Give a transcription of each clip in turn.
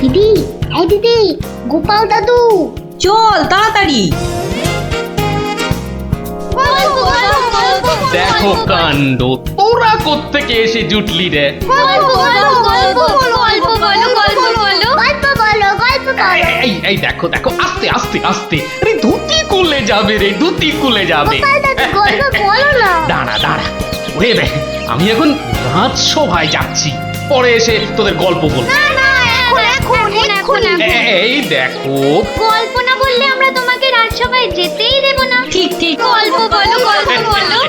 দিদি, এই দিদি, গোপাল দাদু, চল তাড়াতাড়ি। দেখো কাণ্ড, তোরা কোত্থেকে এসে জুটলি রে? এই দেখো দেখো, আস্তে আস্তে আস্তে, আরে ধুতি খুলে যাবে রে, ধুতি খুলে যাবে। দাঁড়া দাঁড়া, ওরে রে, আমি এখন রাজসভায় যাচ্ছি, পরে এসে তোদের গল্প বলবো। এই দেখো, গল্প না বললে আমরা তোমাকে রাজসভায় যেতেই দেব না। ঠিক ঠিক, গল্প বলো, গল্প বলো।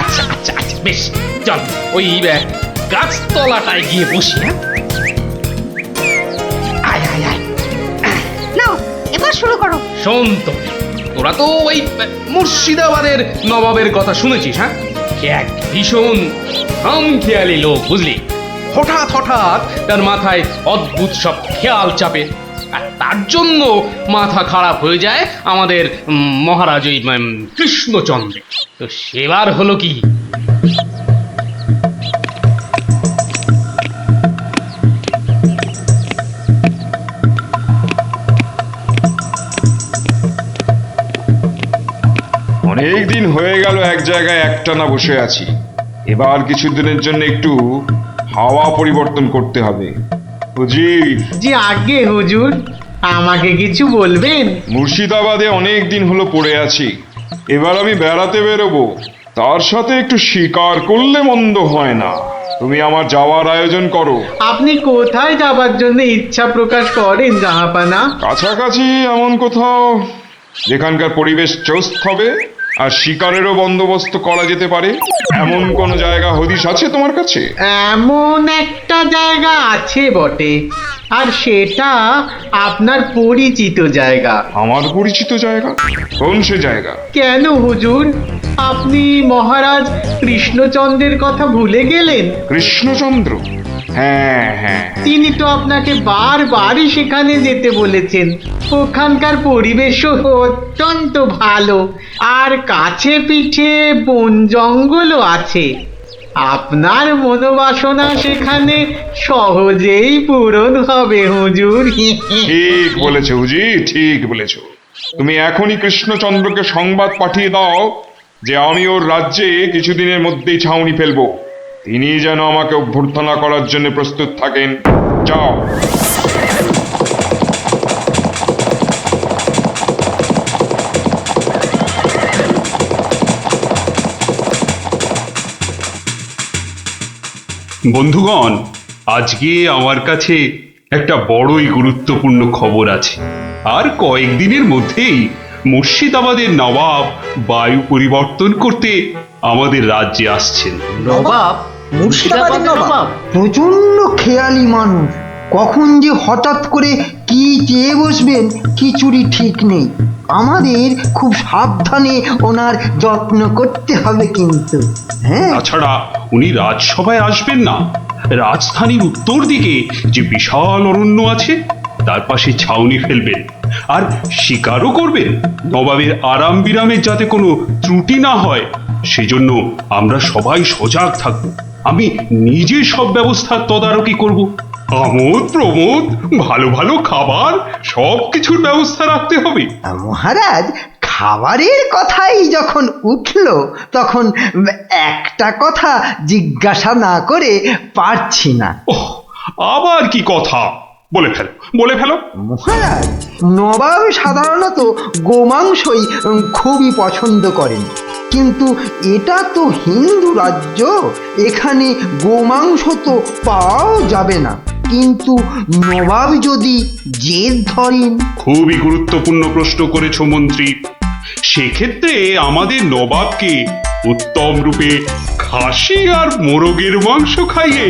আচ্ছা আচ্ছা আচ্ছা, বেশ, চল ওই গাছতলাটায় গিয়ে বসি। হ্যাঁ, আয় আয় আয়। নাও, এবার শুরু করো। শোন তো, তোরা তো ওই মুর্শিদাবাদের নবাবের কথা শুনেছিস? হ্যাঁ, সে এক ভীষণ খামখেয়ালি লোক, বুঝলি। হঠাৎ হঠাৎ তার মাথায় অদ্ভুত সব খেয়াল চাপে, আর তার জন্য মাথা খারাপ হয়ে যায় আমাদের মহারাজ ওই কৃষ্ণচন্দ্র। তো সেবার হলো কি, অনেক দিন হয়ে গেল এক জায়গায় একটানা বসে আছি। এবার কিছুদিনের জন্য একটু হাওয়া পরিবর্তন করতে হবে। হুজির, জি আগে হুজুর, আমাকে কিছু বলবেন? মুর্শিদাবাদে অনেক দিন হলো পড়ে আছি, এবার আমি বেড়াতে বেরোবো, তার সাথে একটু শিকার করলে মন্দ হয় না। তুমি আমার যাওয়ার আয়োজন করো। আপনি কোথায় যাবার জন্য ইচ্ছা প্রকাশ করেন জাহাপানা? কাছাকাছি এমন কোথাও যেখানকার পরিবেশ চোস্ত হবে আর শিকারেরও বন্দোবস্ত করা যেতে পারে, এমন কোন জায়গা হদিশ আছে তোমার কাছে? এমন একটা জায়গা আছে বটে, আর সেটা আপনার পরিচিত জায়গা। আমার পরিচিত জায়গা? কোন সে জায়গা? কেন হুজুর, আপনি মহারাজ কৃষ্ণচন্দ্রের কথা ভুলে গেলেন? কৃষ্ণচন্দ্র? হ্যাঁ হ্যাঁ, তিনি তো আপনাকে বারবারই সেখানে যেতে বলেছেন। ওখানকার পরিবেশও অত্যন্ত ভালো, আর কাছে পিঠে বন জঙ্গলও আছে। আপনার মনোবাসনা সেখানে সহজেই পূরণ হবে হুজুর। ঠিক বলেছো হুজি, ঠিক বলেছো। তুমি এখনই কৃষ্ণচন্দ্রকে সংবাদ পাঠিয়ে দাও যে আমি ওর রাজ্যে কিছুদিনের মধ্যেই ছাউনি ফেলবো। তিনি যেন আমাকে অভ্যর্থনা করার জন্য প্রস্তুত থাকেন। যাও। বন্ধুগণ, আজকে আমার কাছে একটা বড়ই গুরুত্বপূর্ণ খবর আছে। আর কয়েকদিনের মধ্যেই মুর্শিদাবাদের নবাব বায়ু পরিবর্তন করতে আমাদের রাজ্যে আসছেন। নবাব? মুর্শিদাবাদের নবাব? প্রচন্ড খেয়ালি মানুষ, কখন যে হঠাৎ করে কি চেয়ে বসবেন কিছুরই ঠিক নেই। আমাদের খুব সাবধানে ওনার যত্ন করতে হবে কিন্তু। হ্যাঁ, তাছাড়া উনি রাজসভায় আসবেন না, রাজধানীর উত্তর দিকে যে বিশাল অরণ্য আছে তার পাশে ছাউনি ফেলবেন, আর শিকারও করবেন। নবাবের আরাম বিরামের যাতে কোনো ত্রুটি না হয় সেজন্য আমরা সবাই সজাগ থাকব। আমি নিজে সব ব্যবস্থার তদারকি করব। আমোদ প্রমোদ, ভালো ভালো খাবার, সব কিছুর ব্যবস্থা রাখতে হবে। মহারাজ, খাবারের কথাই যখন উঠলো তখন একটা কথা জিজ্ঞাসা না করে পারছি না। ওহ, আবার কি কথা? বলে ফেলো, বলে ফেলো। মহারাজ, নবাব সাধারণত গোমাংসই খুবই পছন্দ করেন, কিন্তু এটা তো হিন্দু রাজ্য, এখানে গোমাংস তো পাওয়াও যাবে না। কিন্তু নবাব যদি জেদ ধরেন। খুবই গুরুত্বপূর্ণ প্রশ্ন করেছো মন্ত্রী। সেক্ষেত্রে আমাদের নবাবকে উত্তম রূপে খাসি আর মোরগের মাংস খাইয়ে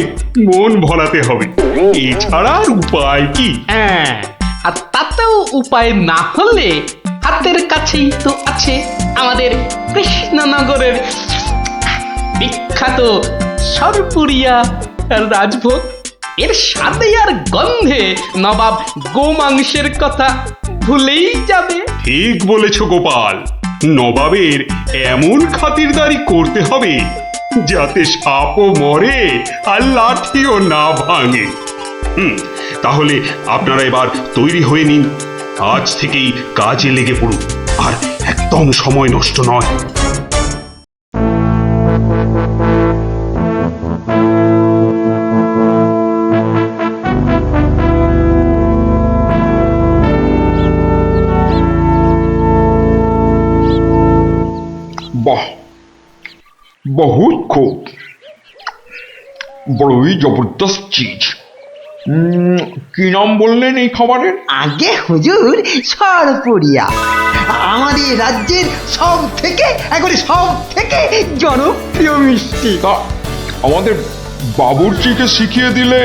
মন ভরাতে হবে। এছাড়া আর উপায় কি? হ্যাঁ, আর তাতেও উপায় না হলে হাতের কাছেই তো আছে আমাদের কৃষ্ণনগরের বিখ্যাত সরপুরিয়া রাজভোগ। এর স্বাদে আর গন্ধে নবাব গোমাংসের কথা ভুলেই যাবে। ঠিক বলেছো গোপাল, নবাবের এমন খাতিরদারি করতে হবে যাতে সাপও মরে আর লাঠিও না ভাঙে। তাহলে আপনারা এবার তৈরি হয়ে নিন। আজ থেকেই কাজে লেগে পড়ুন, আর একদম সময় নষ্ট নয়। বাহ, বহুত খুব, বড়ই জবরদস্ত চিজ। কি নাম বললেন এই খাবারের? আগে হুজুর সরপুরিয়া, আমাদের রাজ্যের সব থেকে জনপ্রিয় মিষ্টি। তা আমাদের বাবুর্চিকে শিখিয়ে দিলে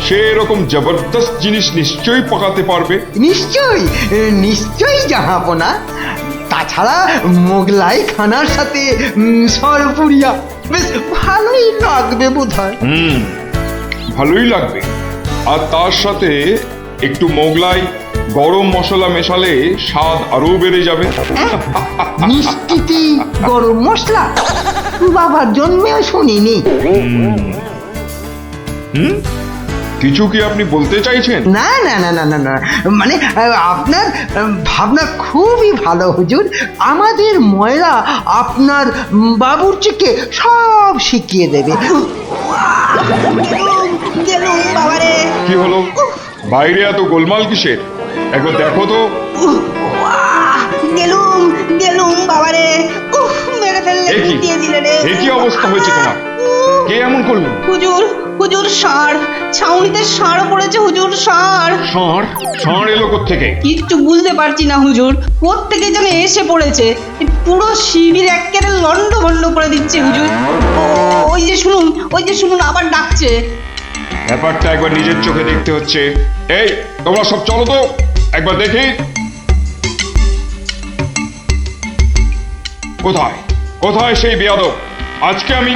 সে এরকম জবরদস্ত জিনিস নিশ্চয়ই পাকাতে পারবে। নিশ্চয়ই জাহাপনা। তাছাড়া মোগলাই খানার সাথে সরপুরিয়া বেশ ভালোই লাগবে বোধহয়। ভালোই লাগবে। আর তার সাথে একটু মোগলাই গরম মশলা মেশালে স্বাদ আরো বেড়ে যাবে। মিষ্টিতে গরম মশলা বাবার জন্মেও শুনিনি। কিছু কি আপনি বলতে চাইছেন? না না না না না না, মানে আপনার ভাবনা খুবই ভালো হুজুর। আমাদের ময়রা আপনার বাবুর্চিকে সব শিখিয়ে দেবে। কি হলো, বাইরে এত গোলমাল কিসের? একবার দেখো তো। এ কি অবস্থা হয়েছে তোমার? কে এমন করলো? হুজুর ষাঁড়, ছাউনিতে ষাঁড় পড়েছে হুজুর, ষাঁড়। ষাঁড়? ষাঁড় এলো কোত্থেকে? কিচ্ছু বুঝতে পারছি না হুজুর, কোত্থেকে যেন এসে পড়েছে। পুরো শিবির একেবারে লন্ডভন্ড করে দিচ্ছে হুজুর। ওই যে শুনুন আবার ডাকছে। ব্যাপারটা একবার নিজের চোখে দেখতে হচ্ছে। এই তোমরা সব চলো তো, একবার দেখি। কোথায় কোথায় সেই বেয়াদব? আজকে আমি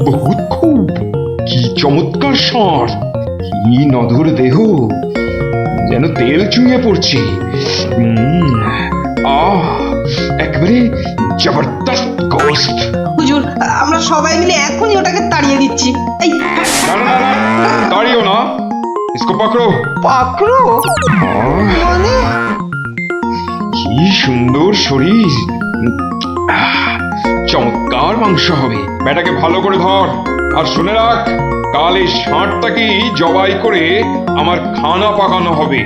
বহুত খুব, কি চমৎকার ষাঁড়, কি নধুর দেহ, যেন তেল চুইয়ে পড়ছে। একেবারে জবরদস্ত গোস্ত। হুজুর আমরা সবাই মিলে এখনই ওটাকে তাড়িয়ে দিচ্ছি। এই না, তাড়িও না, ইসকো পাকড়ো। পাকড়ো মানে? কি সুন্দর শরীর, চমৎকার মাংস হবে। বেটাকে ভালো করে ধর, আর শুনে রাখ, কাল এই ষাঁড়টাকেই জবাই করে আমার খানা পাকানো হবে।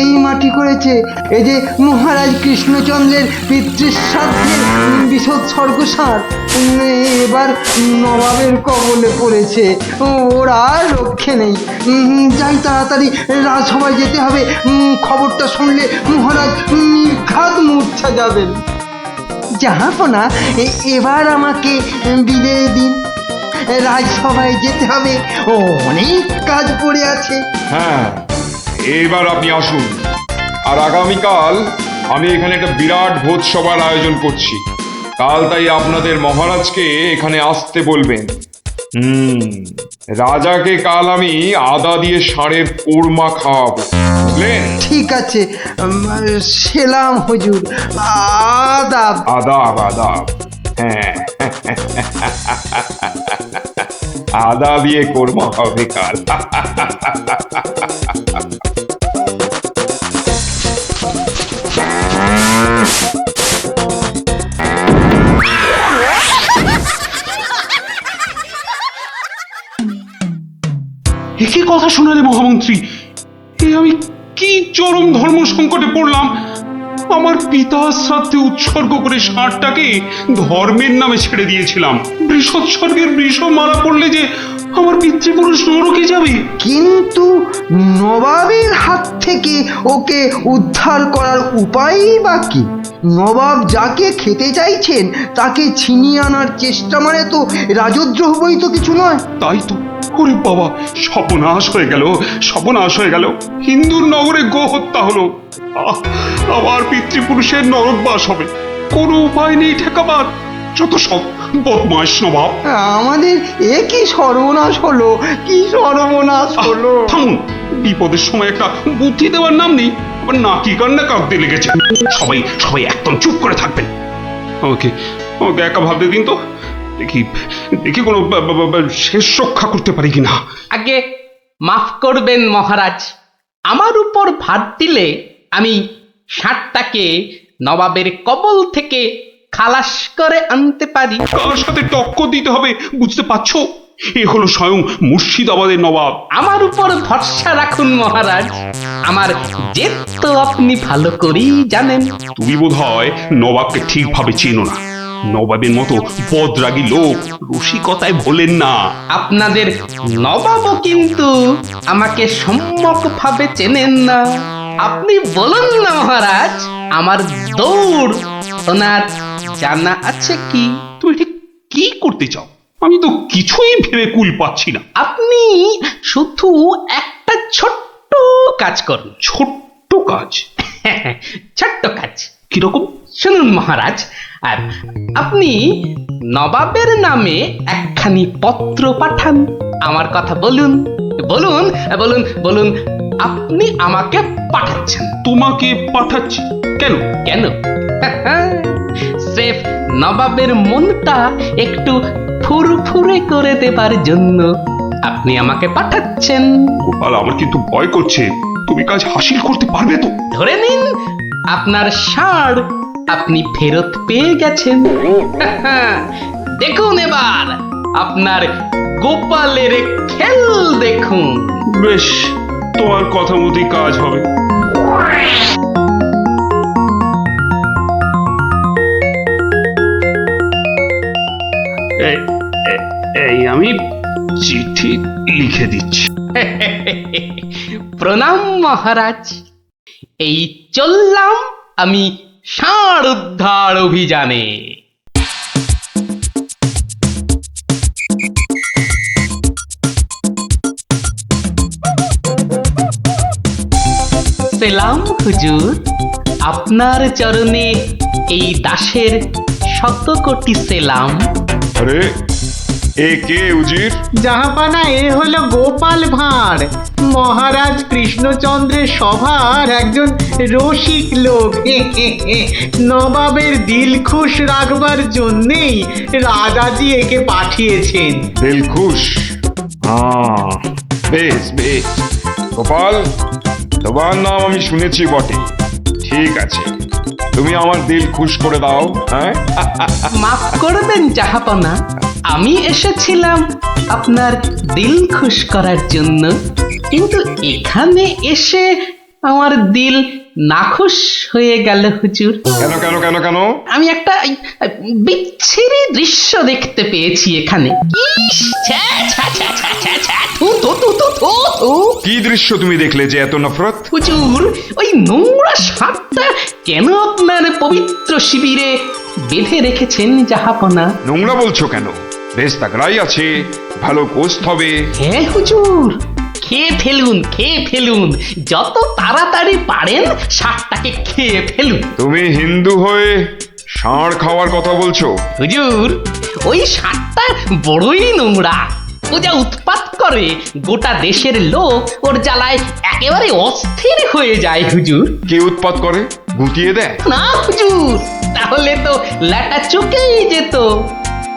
এই মাটি করেছে, এই যে মহারাজ কৃষ্ণচন্দ্রের পিতৃশ্রাদ্ধের বিশোৎসর্গ সার এবার নবাবের কবলে পড়েছে। ওর আর রক্ষে নেই। যাই তাড়াতাড়ি রাজসভায় যেতে হবে। খবরটা শুনলে মহারাজ নির্ঘাত মূর্ছা যাবেন। জাহাপনা, এবার আমাকে বিদায় দিন। রাজসভায় যেতে হবে, অনেক কাজ পড়ে আছে। হ্যাঁ, এবার আপনি আসুন। আর আগামীকাল আমি এখানে একটা বিরাট ভোজ সভার আয়োজন করছি। কাল তাই আপনাদের মহারাজকে এখানে আসতে বলবেন। রাজাকে কাল আমি আদা দিয়ে ষাঁড়ের কোরমা খাওয়াবো, বুঝলেন? ঠিক আছে, সেলাম হুজুর। আদাব। আদাব আদাব। হ্যাঁ, আদা দিয়ে কোরমা হবে কাল। একই কথা শোনালে মহামন্ত্রী, এ আমি কি চরম ধর্ম সংকটে পড়লাম। আমার পিতা শ্রাদ্ধে উৎসর্গ করে ষাঁড়টাকে ধর্মের নামে ছেড়ে দিয়েছিলাম। বৃষোৎসর্গের বৃষ মারা পড়লে যে আমার পিতৃপুরুষ নরকে যাবে। কিন্তু নবাবের হাত থেকে ওকে উদ্ধার করার উপায়ই বা কি? নবাব যাকে খেতে চাইছেন তাকে ছিনিয়ে আনার চেষ্টা মানে তো রাজদ্রোহ বই তো কিছু নয়। তাই তো, ওরে বাবা, সর্বনাশ হয়ে গেল, সর্বনাশ হয়ে গেল। হিন্দুর নগরে গো হত্যা হলো, আমার পিতৃপুরুষের নরকবাস হবে। কোনো উপায় নেই ঠেকাবার। যত সব বদমাস নবাব। আমাদের এ কি সর্বনাশ হলো, কি সর্বনাশ হলো! থামুন, বিপদের সময় একটা বুদ্ধি দেওয়ার নাম নেই, আবার নাকি কান্না কাঁদতে লেগেছে। সবাই সবাই একদম চুপ করে থাকবেন। আমাকে আমাকে একা ভাবতে দিন তো, দেখি দেখি কোনো শেষ রক্ষা করতে পারি কিনা। আগে মাফ করবেন মহারাজ, আমার উপর ভার দিলে আমি ষাঁড়টাকে নবাবের কবল থেকে খালাস করে আনতে পারি। কার সাথে টক্কর দিতে হবে বুঝতে পারছো? এ হলো স্বয়ং মুর্শিদাবাদের নবাব। আমার উপর ভরসা রাখুন মহারাজ, আমার জেদ তো আপনি ভালো করেই জানেন। তুমি বোধহয় নবাবকে ঠিকভাবে চেনো না। নবাবের মতো বদরাগী লোক রসিকতায় ভোলেন না। আপনাদের নবাবও কিন্তু আমাকে সম্যকভাবে চেনেন না। আপনি বলুন না মহারাজ, আমার দৌড় ওনার জানা আছে কি? তুমি ঠিক কি করতে চাও? আমি তো কিছুই ভেবে কুল পাচ্ছি না। আপনি শুধু একটা ছোট্ট কাজ করুন। ছোট্ট কাজ? ছোট্ট কাজ কিরকম? শুনুন মহারাজ, আর আপনি নবাবের নামে একখানি পত্র পাঠান। আমার কথা বলুন বলুন বলুন বলুন, আপনি আমাকে পাঠাচ্ছেন। তোমাকে পাঠাচ্ছি? কেন? কেন? স্রেফ নবাবের মনটা একটু ফুরফুরে করে দেবার জন্য আপনি আমাকে পাঠাচ্ছেন। গোপাল, আমার কিন্তু ভয় করছে। তুমি কাজ হাসিল করতে পারবে তো? ধরে নিন আপনার ষাঁড় আপনি ফেরত পেয়ে গেছেন। দেখুন এবার আপনার গোপালের খেল দেখুন। বেশ, তোমার কথা মতোই কাজ হবে। এই আমি চিঠি লিখে দিচ্ছি। প্রণাম মহারাজ, এই চললাম আমি ষাঁড় উদ্ধার অভিযানে। সেলাম হুজুর, আপনার চরণে এই দাসের শত কোটি সেলাম। আরে এ কে উজির? জাহাপানা, এ হলো গোপাল ভাঁড়, মহারাজ কৃষ্ণচন্দ্রের সভার একজন রসিক লোক। নবাবের দিল খুশ রাখবার জন্যেই রাজাজি একে পাঠিয়েছেন। দিলখুশ? বেশ বেশ। গোপাল, তোমার নাম আমি শুনেছি বটে। ঠিক আছে, তুমি আমার দিল খুশ করে দাও। হ্যাঁ, মাফ করবেন জাহাপনা, আমি এসেছিলাম আপনার দিল খুশ করার জন্য, কিন্তু এখানে এসে আমার দিল নাখুশ হয়ে গেল হুজুর। কেন কেন কেন কেন? আমি একটা বিচ্ছিরি দৃশ্য দেখতে পেয়েছি এখানে। ইস, ছ্যা, ছ্যা, ছ্যা, ছ্যা, ছ্যা, ছ্যা, থু, থু, থু, থু, থু, থু। কি দৃশ্য তুমি দেখলে যে এত নফরত? হুজুর, ওই নোংরা সাপটা কেন আপনার পবিত্র শিবিরে বেঁধে রেখেছেন জাহাপনা? নোংরা বলছো কেন? বেশ তাগড়াই আছে, ভালো গোস্ত হবে। হ্যাঁ হুজুর, খেয়ে ফেলুন, খেয়ে ফেলুন, যত তাড়াতাড়ি পারেন সাপটাকে খেয়ে ফেলুন। তুমি হিন্দু হয়ে ষাঁড় খাওয়ার কথা বলছো? হুজুর, ওই সাপটা বড়ই নোংরা। ও যা উৎপাত করে, গোটা দেশের লোক ওর জ্বালায় একেবারে অস্থির হয়ে যায় হুজুর। কে উৎপাত করে? গুটিয়ে দেয়? না হুজুর, তাহলে তো ল্যাটা চুকেই যেত।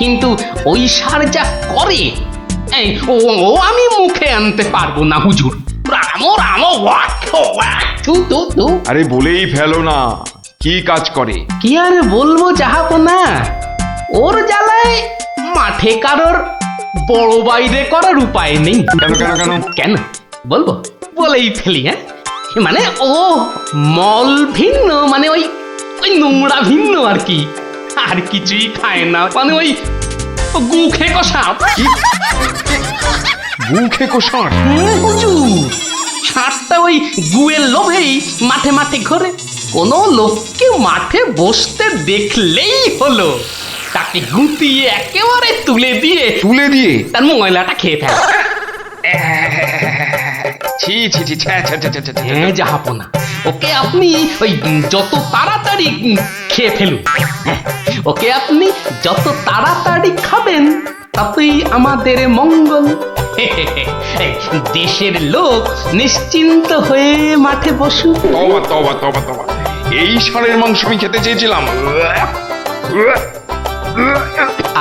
কিন্তু ওই সার যা করে, এই ও ও আমি মুখে আনতে পারবো না হুজুর। রামো রামো ওয়াক ওয়াক, থু থু থু। আরে বলেই ফেলো না, কি কাজ করে? কি আর বলবো জাহাপনা, ওর জ্বালায় মাঠে কারোর বড় বাইরে করার উপায় নেই। কেন কেন কেন? কেন বলবো? বলেই ফেলি। হ্যাঁ, মানে ও মল ভিন্ন, মানে ওই ওই নোংরা ভিন্ন আর কি, আর কিছুই খায় না। মানে ওই গু খেকো সাপ। গু খেকো ষাঁড়? হুজুর, সাপটা ওই গুয়ের লোভেই মাঠে মাঠে ঘোরে। কোনো লোককে মাঠে বসতে দেখলেই হলো তাকে গুটিয়ে একেবারে তুলে দিয়ে তুলে দিয়ে? তার ময়লাটা খেয়ে ফেলে। ছি ছি ছি ছ্যা, ছ্যা, ছ্যা, ছ্যা, ছ্যা, ছ্যা। হ্যাঁ জাহাপনা, ওকে আপনি ওই যত তাড়াতাড়ি খেয়ে ফেলুন। হ্যাঁ, ওকে আপনি যত তাড়াতাড়ি খাবেন ততই আমাদের মঙ্গল। এই, দেশের লোক নিশ্চিন্ত হয়ে মাঠে বসুক। তবা তবা তবা তবা, এই ষাঁড়ের মাংস আমি খেতে চেয়েছিলাম।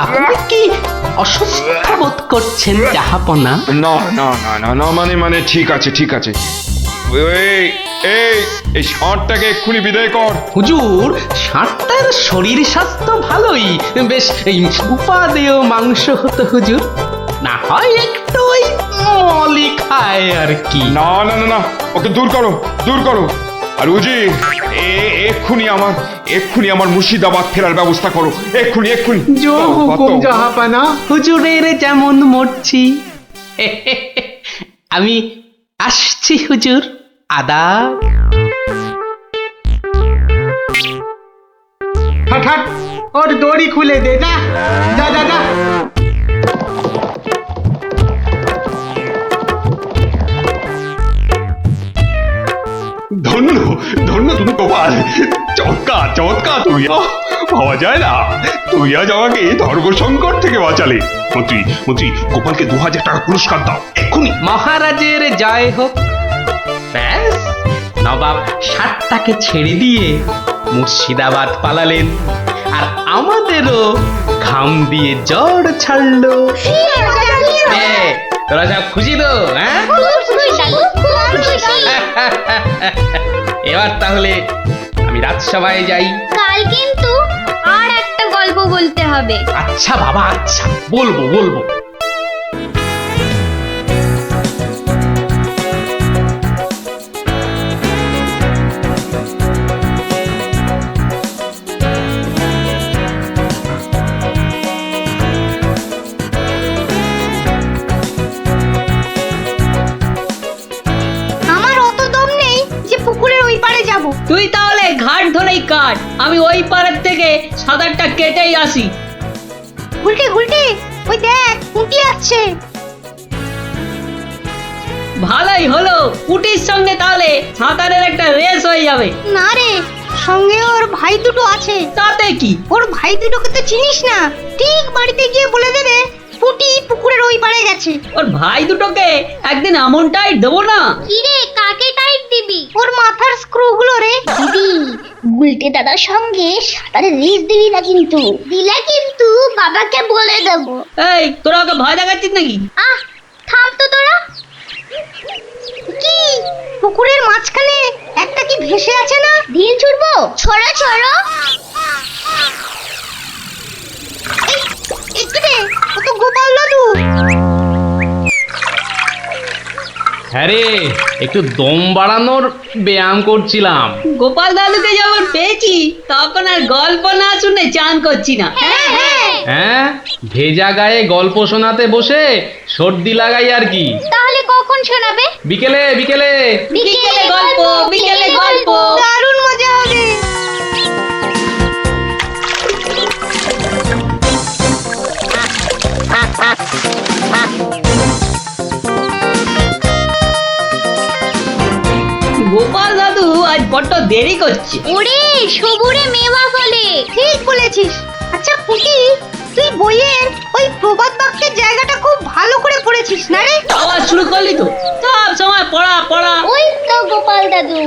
আপনি কি অসুস্থ বোধ করছেন জাহাপনা? না না না না না, মানে ঠিক আছে ঠিক আছে। এই এই এই ষাঁড়টাকে এক্ষুনি বিদায় কর। হুজুর, ষাঁড়টার শরীর স্বাস্থ্য ভালোই, বেশ এই উপাদেয় মাংস হতো হুজুর, না হয় একটু ওই মলি খায় আর কি। না না না না, ওকে দূর করো দূর করো। আর উজি, এক্ষুনি আমার মুর্শিদাবাদ ফেরার ব্যবস্থা করো, এক্ষুনি এক্ষুনি। জো হুকুম জাহাপানা। হুজুরের যেমন মরছি। আমি আসছি হুজুর, আদাব। হাট হাট, ওর দড়ি খুলে দে, যা যা যা যা। ধন্য ধন্য তুমি গোপাল, চমৎকার চমৎকার তুই। ভাবা যায় না, তুই আজ আমাকে ধর্ম সংকট থেকে বাঁচালে। মন্ত্রী মন্ত্রী, গোপালকে 2000 টাকা পুরস্কার দাও এক্ষুনি। মহারাজের জয় হোক। ব্যাস, নবাব ষাটটাকে ছেড়ে দিয়ে মুর্শিদাবাদ পালালেন, আর আমাদেরও ঘাম দিয়ে জ্বর ছাড়লো। তোরা সব খুশি তো? হ্যাঁ, এবার তাহলে আমি রাজসভায় যাই। কাল কিন্তু আর একটা গল্প বলতে হবে। আচ্ছা বাবা, আচ্ছা, বলবো বলবো। আমার অত দম নেই যে পুকুরের ওই পারে যাব। তুই তাহলে ঘাট ধরেই কাট, আমি ওই পাড়ের থেকে সাঁতারটা কেটেই আসি। গুলটে গুলটে, ওই দেখ পুঁটি আসছে। ভালোই হলো, পুটির সঙ্গে তাহলে সাঁতারের একটা রেস হয়ে যাবে। না রে, সঙ্গে ওর ভাই দুটো আছে। তাতে কি? ওর ভাই দুটোকে তো চিনিস না, ঠিক বাড়িতে গিয়ে বলে দেবে পুঁটি পুকুরের ওই পারে গেছে। ওর ভাই দুটোকে একদিন এমন টাইট দেবো না। কি রে, কাকে টাইট দিবি? ওর মাথার স্ক্রু গুলো রে। দিদি, গুলটে দাদার সঙ্গে সাঁতারে রেস দিবি না কিন্তু। দিলে কিন্তু বাবাকে বলে দেবো। এই, তোরা ওকে ভয় দেখাচ্ছিস নাকি? আহ, থাম তো তোরা। কি পুকুরের মাঝখানে একটা কি ভেসে আছে না? ঢিল ছুড়বো? ছড়ো ছড়ো। একটু রে, ও তো গোপাল দাদু। হ্যাঁ রে, একটু দম বাড়ানোর ব্যায়াম করছিলাম। গোপাল দাদুকে যখন পেয়েছি তখন আর গল্প না শুনে চান করছি না। হ্যাঁ হ্যাঁ। হ্যাঁ, ভেজা গায়ে গল্প শোনাতে বসে সর্দি লাগাই আর কি। তাহলে কখন শোনাবে? বিকেলে বিকেলে। বিকেলে গল্প, বিকেলে গল্প। দারুণ মজা হবে। গোপাল দাদু আজ বড্ড দেরি করছে। ওরে, সবুরে মেওয়া ফলে। ঠিক বলেছিস। আচ্ছা পুটি, তুই বইয়ের ওই প্রবাদ বাক্যের জায়গাটা খুব ভালো করে পড়েছিস না রে? আবার শুরু করলি তো, সব সময় পড়া পড়া। ওই তো গোপাল দাদু।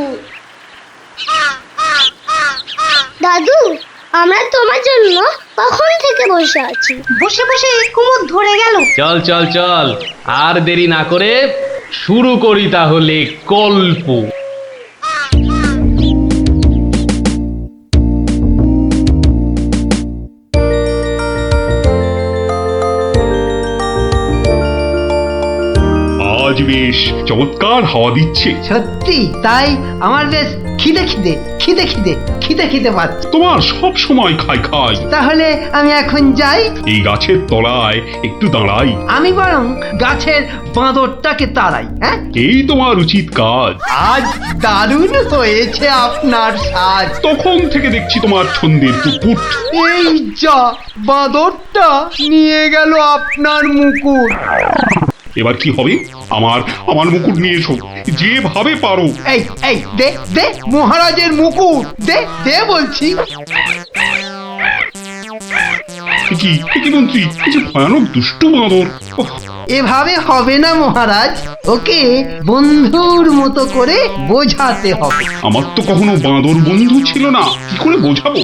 দাদু, আমরা তোমার জন্য কখন থেকে বসে আছি। বসে বসে কুমুদ ধরে গেল। চল চল চল, আর দেরি না করে শুরু করি তাহলে গল্প। আজ বেশ চমৎকার হাওয়া দিচ্ছে। সত্যি তাই, আমার বেশ খিদে খিদে খিদে খিদে খিদে খিদে পাচ্ছে। তোমার সব সময় খাই খাই। তাহলে আমি এখন যাই। এই গাছের তলায় একটু দাঁড়াই। আমি বরং গাছের বাঁদরটাকে তাড়াই। হ্যাঁ, এই তোমার উচিত কাজ। আজ দারুণ হয়েছে আপনার সাজ। তখন থেকে দেখছি তোমার ছন্দের টুকুট। এই যা, বাঁদরটা নিয়ে গেল আপনার মুকুট। এবার কি হবে? আমার আমার মুকুট নিয়ে এসো, যেভাবে পারো। এই এই দে দে মহারাজের মুকুট, দে দে বলছি। কি মন্ত্রী, এই যে ভয়ানক দুষ্টু বাঁদর! ওহ, এভাবে হবে না মহারাজ, ওকে বন্ধুর মতো করে বোঝাতে হবে। আমার তো কখনো বাঁদর বন্ধু ছিল না, কি করে বোঝাবো?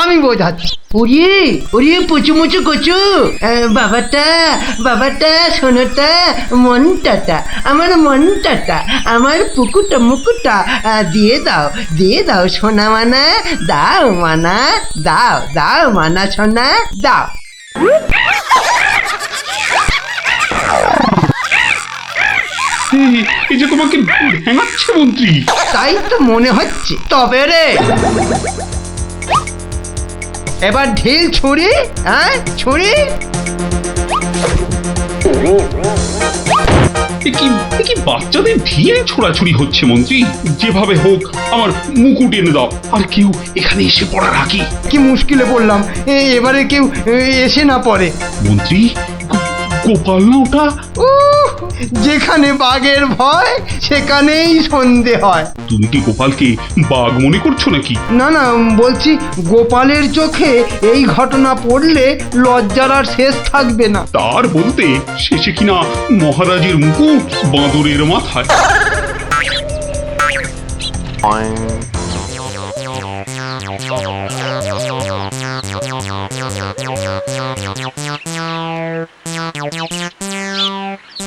আমি বোঝাচ্ছি। ওরে ওরে পুচু মুচু কচু, বাবাটা বাবাটা সোনাটা মনটাটা, আমার মনটাটা, আমার পুকুটা মুকুটা দিয়ে দাও সোনা মানা, দাও মানা, দাও দাও মানা সোনা দাও। এই যে তোমাকে ভেঙাচ্ছে মন্ত্রী। তাই তো মনে হচ্ছে। তবে রে এবার ঢিল ছুরি, হ্যাঁ ছুরি। এ কি বাচ্চাদের ঢিলে ছোড়াছুড়ি হচ্ছে মন্ত্রী? যেভাবে হোক আমার মুকুট এনে দাও, আর কেউ এখানে এসে পড়ার আগে। কি মুশকিলে পড়লাম, এবারে কেউ এসে না পড়ে। মন্ত্রী, গোপাল না ওটা? উহ, যেখানে বাঘের ভয় সেখানেই সন্ধে হয়। তুমি কি গোপালকে বাঘ মনে করছো নাকি? না না, বলছি গোপালের চোখে এই ঘটনা পড়লে লজ্জার আর শেষ থাকবে না। তার বলতে শেষে কিনা মহারাজের মুকুট বাঁদরের মাথায়।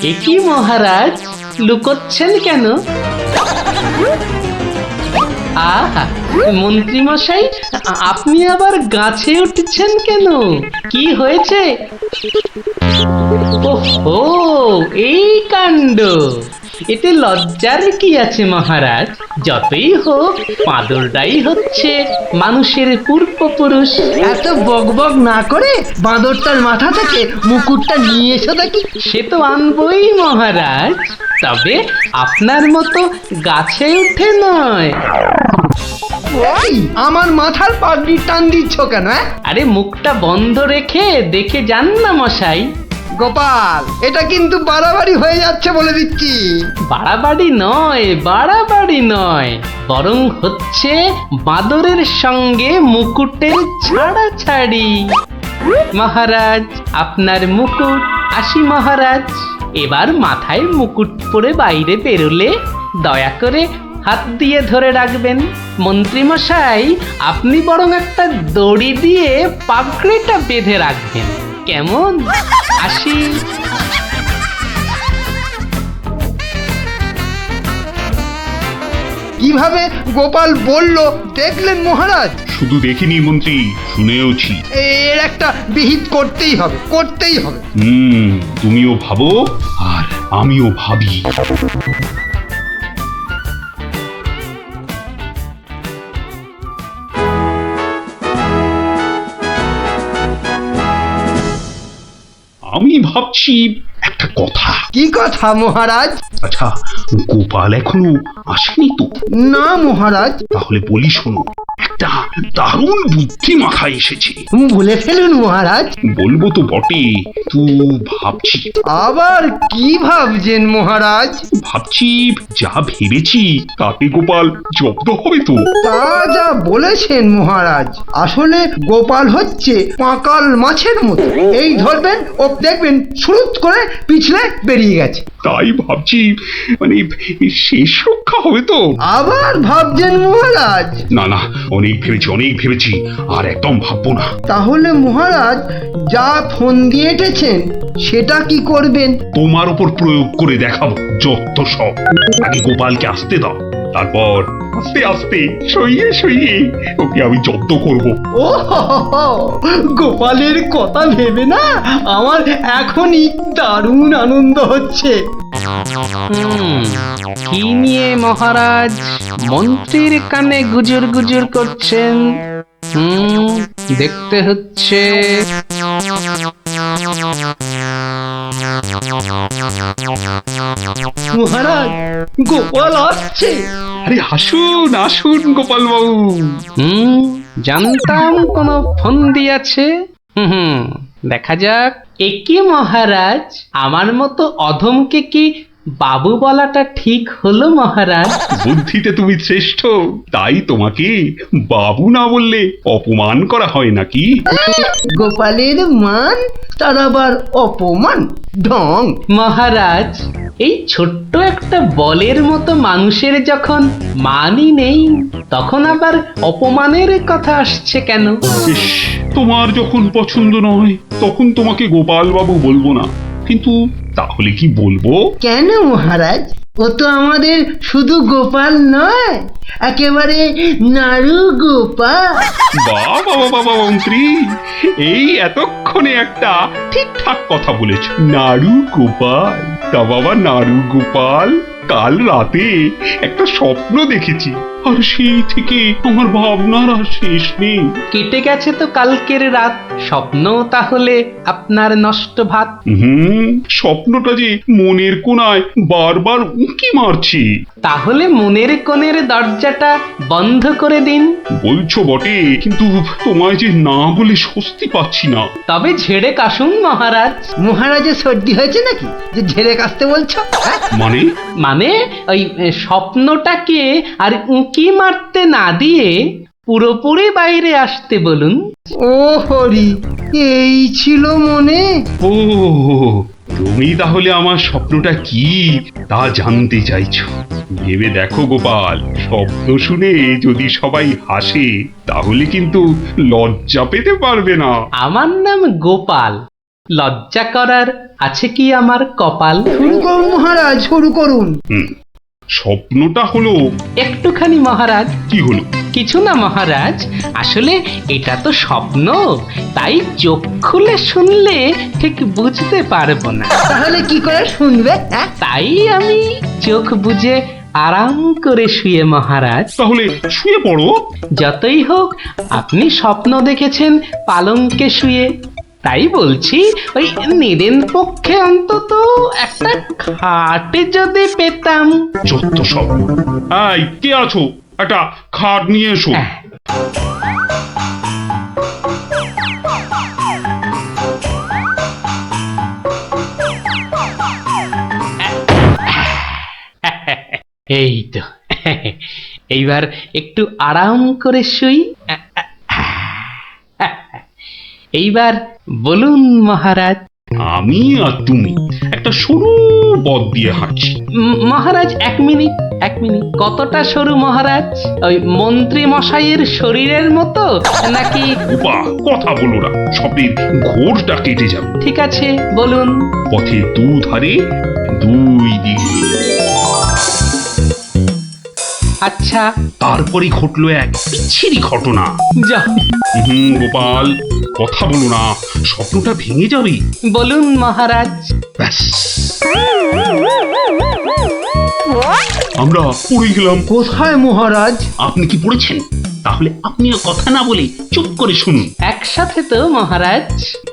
এ কি মহারাজ, লুকোচ্ছেন কেন? আহা, মন্ত্রী মশাই, আপনি আবার গাছে উঠছেন কেন? কি হয়েছে? ওহো, এই কাণ্ড! এতে লজ্জার কি আছে মহারাজ? যতই হোক বাঁদরটাই হচ্ছে মানুষের পূর্বপুরুষ। এত বকবক না করে বাঁদরটার মাথা থেকে মুকুটটা নিয়ে এসো দেখি। সে তো আনবই মহারাজ, তবে আপনার মতো গাছে উঠে নয়। এই, আমার মাথার পাগড়ি টান দিচ্ছ কেন? আরে মুখটা বন্ধ রেখে দেখে যান না মশাই। গোপাল, এটা কিন্তু বাড়াবাড়ি হয়ে যাচ্ছে বলে দিচ্ছি। বাড়াবাড়ি নয়, বরং হচ্ছে বাঁদরের সঙ্গে মুকুটের ছাড়াছাড়ি। মহারাজ, আপনার মুকুট। আসি মহারাজ, এবার মাথায় মুকুট পরে বাইরে বেরোলে দয়া করে হাত দিয়ে ধরে রাখবেন। মন্ত্রী মশাই, আপনি বরং একটা দড়ি দিয়ে পাগড়িটা বেঁধে রাখবেন, কেমন? আসি। কিভাবে গোপাল বলল দেখলেন মহারাজ? শুধু দেখিনি মন্ত্রী, শুনেওছি। এর একটা বিহিত করতেই হবে, করতেই হবে। তুমিও ভাবো আর আমিও ভাবি। আমি ভাবছি একটা কথা। কি কথা মহারাজ? আচ্ছা, গোপাল এখনো আসেনি তো? না মহারাজ। তাহলে বলি শোনো, একটা দারুণ বুদ্ধি মাথায় এসেছে। বলে ফেলুন মহারাজ। বলবো তো বটে, তো ভাবছি। আবার কি ভাবছেন মহারাজ? ভাবছি যা ভেবেছি তাতে গোপাল জব্দ হবে তো? তা যা বলেছেন মহারাজ, আসলে গোপাল হচ্ছে পাঁকাল মাছের মতো। এই ধরবেন ও দেখবেন সুরুত করে পিছলে বেরিয়ে গেছে। তাই ভাবছি, মানে শেষ রক্ষা হবে তো? আবার ভাবছেন মহারাজ? না না, অনেক ভেবেছি, আর একদম ভাববো না। তাহলে মহারাজ যা ফোন দিয়ে এঁটেছেন সেটা কি করবেন? তোমার উপর প্রয়োগ করে দেখাবো যত সব। আগে গোপালকে আসতে দাও, তারপর আস্তে আস্তে সইয়ে ওকে আমি জব্দ করব। ও গোপালের কথা ভেবে না আমার এখনই দারুণ আনন্দ হচ্ছে। কি নিয়ে মহারাজ মন্ত্রীর কানে গুজুর গুজুর করছেন? দেখতে হচ্ছে। মহারাজ, গোপাল আসছে। আরে আসুন গোপাল বাবু। জানতাম কোনো ফোন দিয়েছে। দেখা যাক একি মহারাজ, আমার মতো অধমকে কি বাবু বলাটা ঠিক হলো মহারাজ? বুদ্ধিতে তুমি শ্রেষ্ঠ, তাই তোমাকে বাবু না বললে অপমান করা হয় নাকি? গোপালের মান তার আবার অপমান, ঢং। মহারাজ, এই ছোট্ট একটা বলের মতো মানুষের যখন মানই নেই, তখন আবার অপমানের কথা আসছে কেন? ইস, তোমার যখন পছন্দ নয় তখন তোমাকে গোপাল বাবু বলবো না, কিন্তু তাহলে কি বলবো? কেন মহারাজ, ও তো আমাদের শুধু গোপাল নয়, একেবারে নাড়ু গোপাল। বাবা বাবা মন্ত্রী, এই এতক্ষণে একটা ঠিকঠাক কথা বলেছ। নাড়ু গোপাল, তা বাবা নাড়ু গোপাল, কাল রাতে একটা স্বপ্ন দেখেছি, আর সেই থেকে আমার ভাবনার আর শেষ নেই। কেটে গেছে তো কালকের রাত, স্বপ্ন তাহলে আপনার নষ্ট ভাত। স্বপ্নটা যে মনের কোণায় বারবার উঁকি মারছি। তাহলে মনের কোণের দরজাটা বন্ধ করে দিন। বলছো বটে, কিন্তু তোমায় যে না বলে স্বস্তি পাচ্ছি না। তবে ঝেড়ে কাশুন মহারাজ। মহারাজের সর্দি হয়েছে নাকি যে ঝেড়ে কাশতে বলছো? মানে? মানে ওই স্বপ্নটাকে আর উঁকি মারতে না দিয়ে পুরোপুরি বাইরে আসতে বলুন। ও হরি, এই ছিল মনে? ও, তুমি তাহলে আমার স্বপ্নটা কি তা জানতে চাইছো? ভেবে দেখো গোপাল, শব্দ শুনে যদি সবাই হাসে তাহলে কিন্তু লজ্জা পেতে পারবে না। আমার নাম গোপাল, লজ্জা করার আছে কি আমার কপাল? শুরু করুন মহারাজ, শুরু করুন। স্বপ্নটা হলো একটুখানি মহারাজ। কি হলো? কিছু না মহারাজ, আসলে এটা তো স্বপ্ন, তাই চোখ খুলে শুনলে ঠিক বুঝতে পারবো না। তাহলে কি করে শুনবে? হ্যাঁ? তাই আমি চোখ বুজে আরাম করে শুয়ে মহারাজ। তাহলে শুয়ে পড়ো। যতই হোক আপনি স্বপ্ন দেখেছেন পালঙ্কে শুয়ে, তাই বলছি ওই নিদেন পক্ষে অন্তত একটা খাটে যদি পেতাম। যত সব। এই, কে আছো? একটা খাট নিয়ে এসো। এই তো, এইবার একটু আরাম করে শুই। এইবার বলুন মহারাজ। আমি আর তুমি একটা সরু পথ দিয়ে হাঁটছি। মহারাজ এক মিনিট, এক মিনিট। কতটা সরু মহারাজ? ওই মন্ত্রী মশাইয়ের শরীরের মতো নাকি? বাহ, কথা বলো না, স্বপ্নের ঘোরটা কেটে যাবে। ঠিক আছে, বলুন। পথের দুধারে দুই দিকে। আচ্ছা, তারপরে ঘটলো এক বিচ্ছিরি ঘটনা। যা গোপাল, কথা বলো না, স্বপ্নটা ভেঙে যাবে। বলুন মহারাজ। ব্যাস, আমরা পড়ে গেলাম। কোথায় মহারাজ? আপনি কি পড়েছেন? তাহলে আপনিও কথা না বলে চুপ করে শুনুন। একসাথে তো মহারাজ?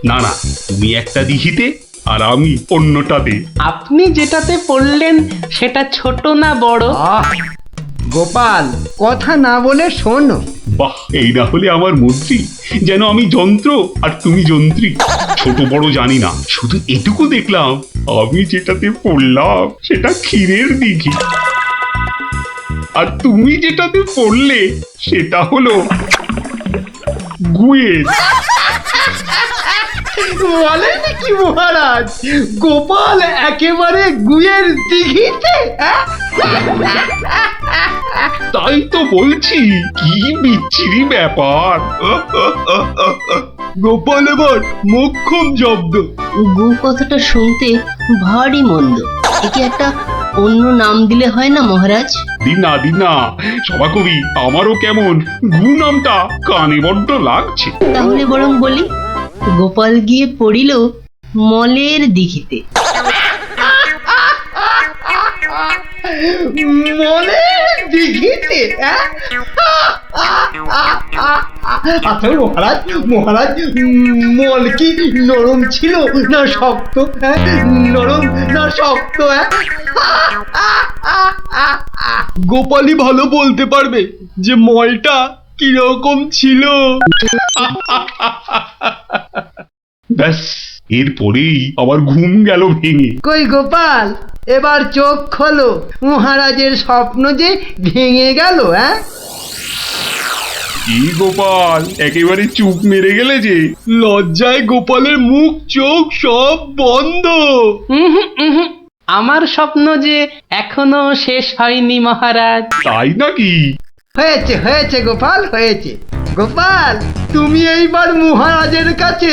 না না, তুমি একটা দিঘিতে আর আমি অন্যটাতে। আপনি যেটাতে পড়লেন সেটা ছোট না বড়? গোপাল, কথা না বলে শোনো। বাহ, এই না হলে আমার মন্ত্রী, যেন আমি যন্ত্র আর তুমি যন্ত্রী। ছোট বড় জানি না, শুধু এটুকু দেখলাম, আমি যেটাতে পড়লাম সেটা ক্ষীরের দিঘি, আর তুমি যেটাতে পড়লে সেটা হলো গুয়ের। বলেন কি মহারাজ, গোপাল একেবারে গুয়ের দিঘিতে? তাই তো বলছি, কি বিচ্ছিরি ব্যাপার। গোপাল এবার মোক্ষম জব্দ। গু কথাটা শুনতে ভারী মন্দ, একে একটা অন্য নাম দিলে হয় না মহারাজ? দিনা দিনা, সভাকবি, আমারও কেমন গু নামটা কানে বড্ড লাগছে। তাহলে বরং বলি, গোপাল গিয়ে পড়িল মলের দিঘিতে। মলের দিঘিতে? আচ্ছা মহারাজ, মহারাজ, মল কি নরম ছিল না শক্ত? নরম না শক্ত? গোপালই ভালো বলতে পারবে যে মলটা কিরকম ছিল। ব্যাস, এরপরেই আবার ঘুম গেল ভেঙে। কই গোপাল, এবার চোখ খোলো, মহারাজের স্বপ্ন যে ভেঙে গেল। হ্যাঁ, কি গোপাল, একেবারে চুপ মেরে গেলে যে। লজ্জায় গোপালের মুখ চোখ সব বন্ধ। উহুম, উহুম। আমার স্বপ্ন যে এখনো শেষ হয়নি মহারাজ। তাই নাকি? হয়েছে হয়েছে গোপাল, হয়েছে। গোপাল, তুমি এইবার মহারাজের কাছে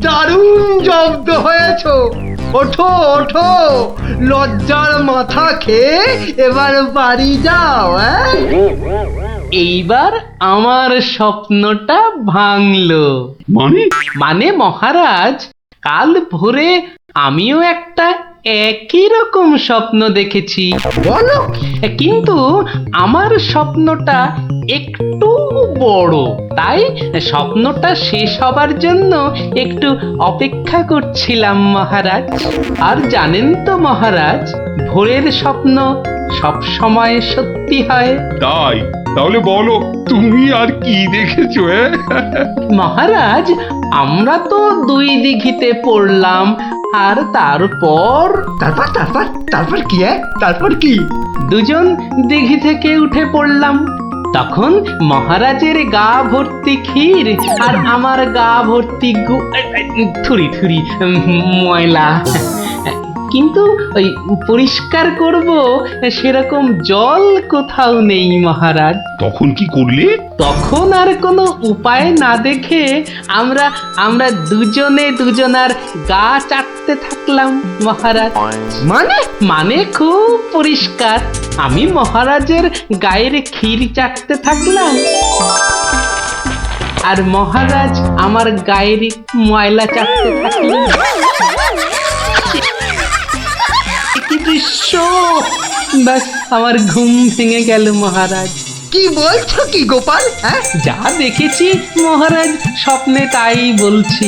দারুণ জব্দ হয়েছ। ওঠো ওঠো, লজ্জার মাথা খেয়ে এবার বাড়ি যাও। হ্যাঁ, এইবার আমার স্বপ্নটা ভাঙলো। মানে? মানে মহারাজ, কাল ভোরে আমিও একটা একই রকম স্বপ্ন দেখেছি, বলো। কিন্তু আমার স্বপ্নটা একটু বড়। তাই স্বপ্নটা শেষ হবার জন্য একটু অপেক্ষা করছিলাম মহারাজ। আর জানেন তো মহারাজ, ভোরের স্বপ্ন সব সময় সত্যি হয়। তাই? তাহলে বলো, তুমি আর কি দেখেছো? মহারাজ, আমরা তো দুই দিঘিতে পড়লাম, আর তারপর তারপর তারপর তারপর কি? তারপর কি? দুজন দিঘি থেকে উঠে পড়লাম। তখন মহারাজের গা ভর্তি ক্ষীর আর আমার গা ভর্তি থুরি থুরি ময়লা। কিন্তু ওই পরিষ্কার করব সেরকম জল কোথাও নেই মহারাজ। তখন কি করলে? তখন আর কোনো উপায় না দেখে আমরা দুজনে দুজনার গা চাটতে থাকলাম মহারাজ। মানে খুব পরিষ্কার। আমি মহারাজের গায়ের ক্ষীর চাটতে থাকলাম, আর মহারাজ আমার গায়ের ময়লা চাটতে থাকলেন। কি দৃশ্য! ব্যাস, আমার ঘুম ভেঙে গেল মহারাজ। কি বলছো কি গোপাল? হ্যাঁ, যা দেখেছি মহারাজ, স্বপ্নে তাই বলছি।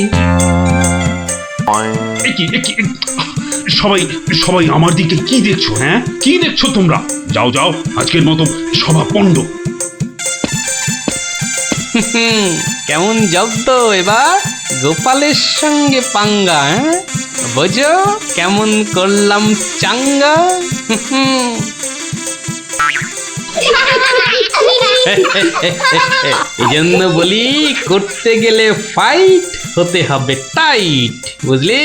সবাই সবাই আমার দিকে কি দেখছো? হ্যাঁ, কি দেখছো তোমরা? যাও যাও, আজকের মতো সভা পণ্ড। কেমন জব্দ এবার গোপালের সঙ্গে পাঙ্গা? বোঝো কেমন করলাম চাঙ্গা? এই জন্য বলি, করতে গেলে ফাইট হতে হবে টাইট, বুঝলি?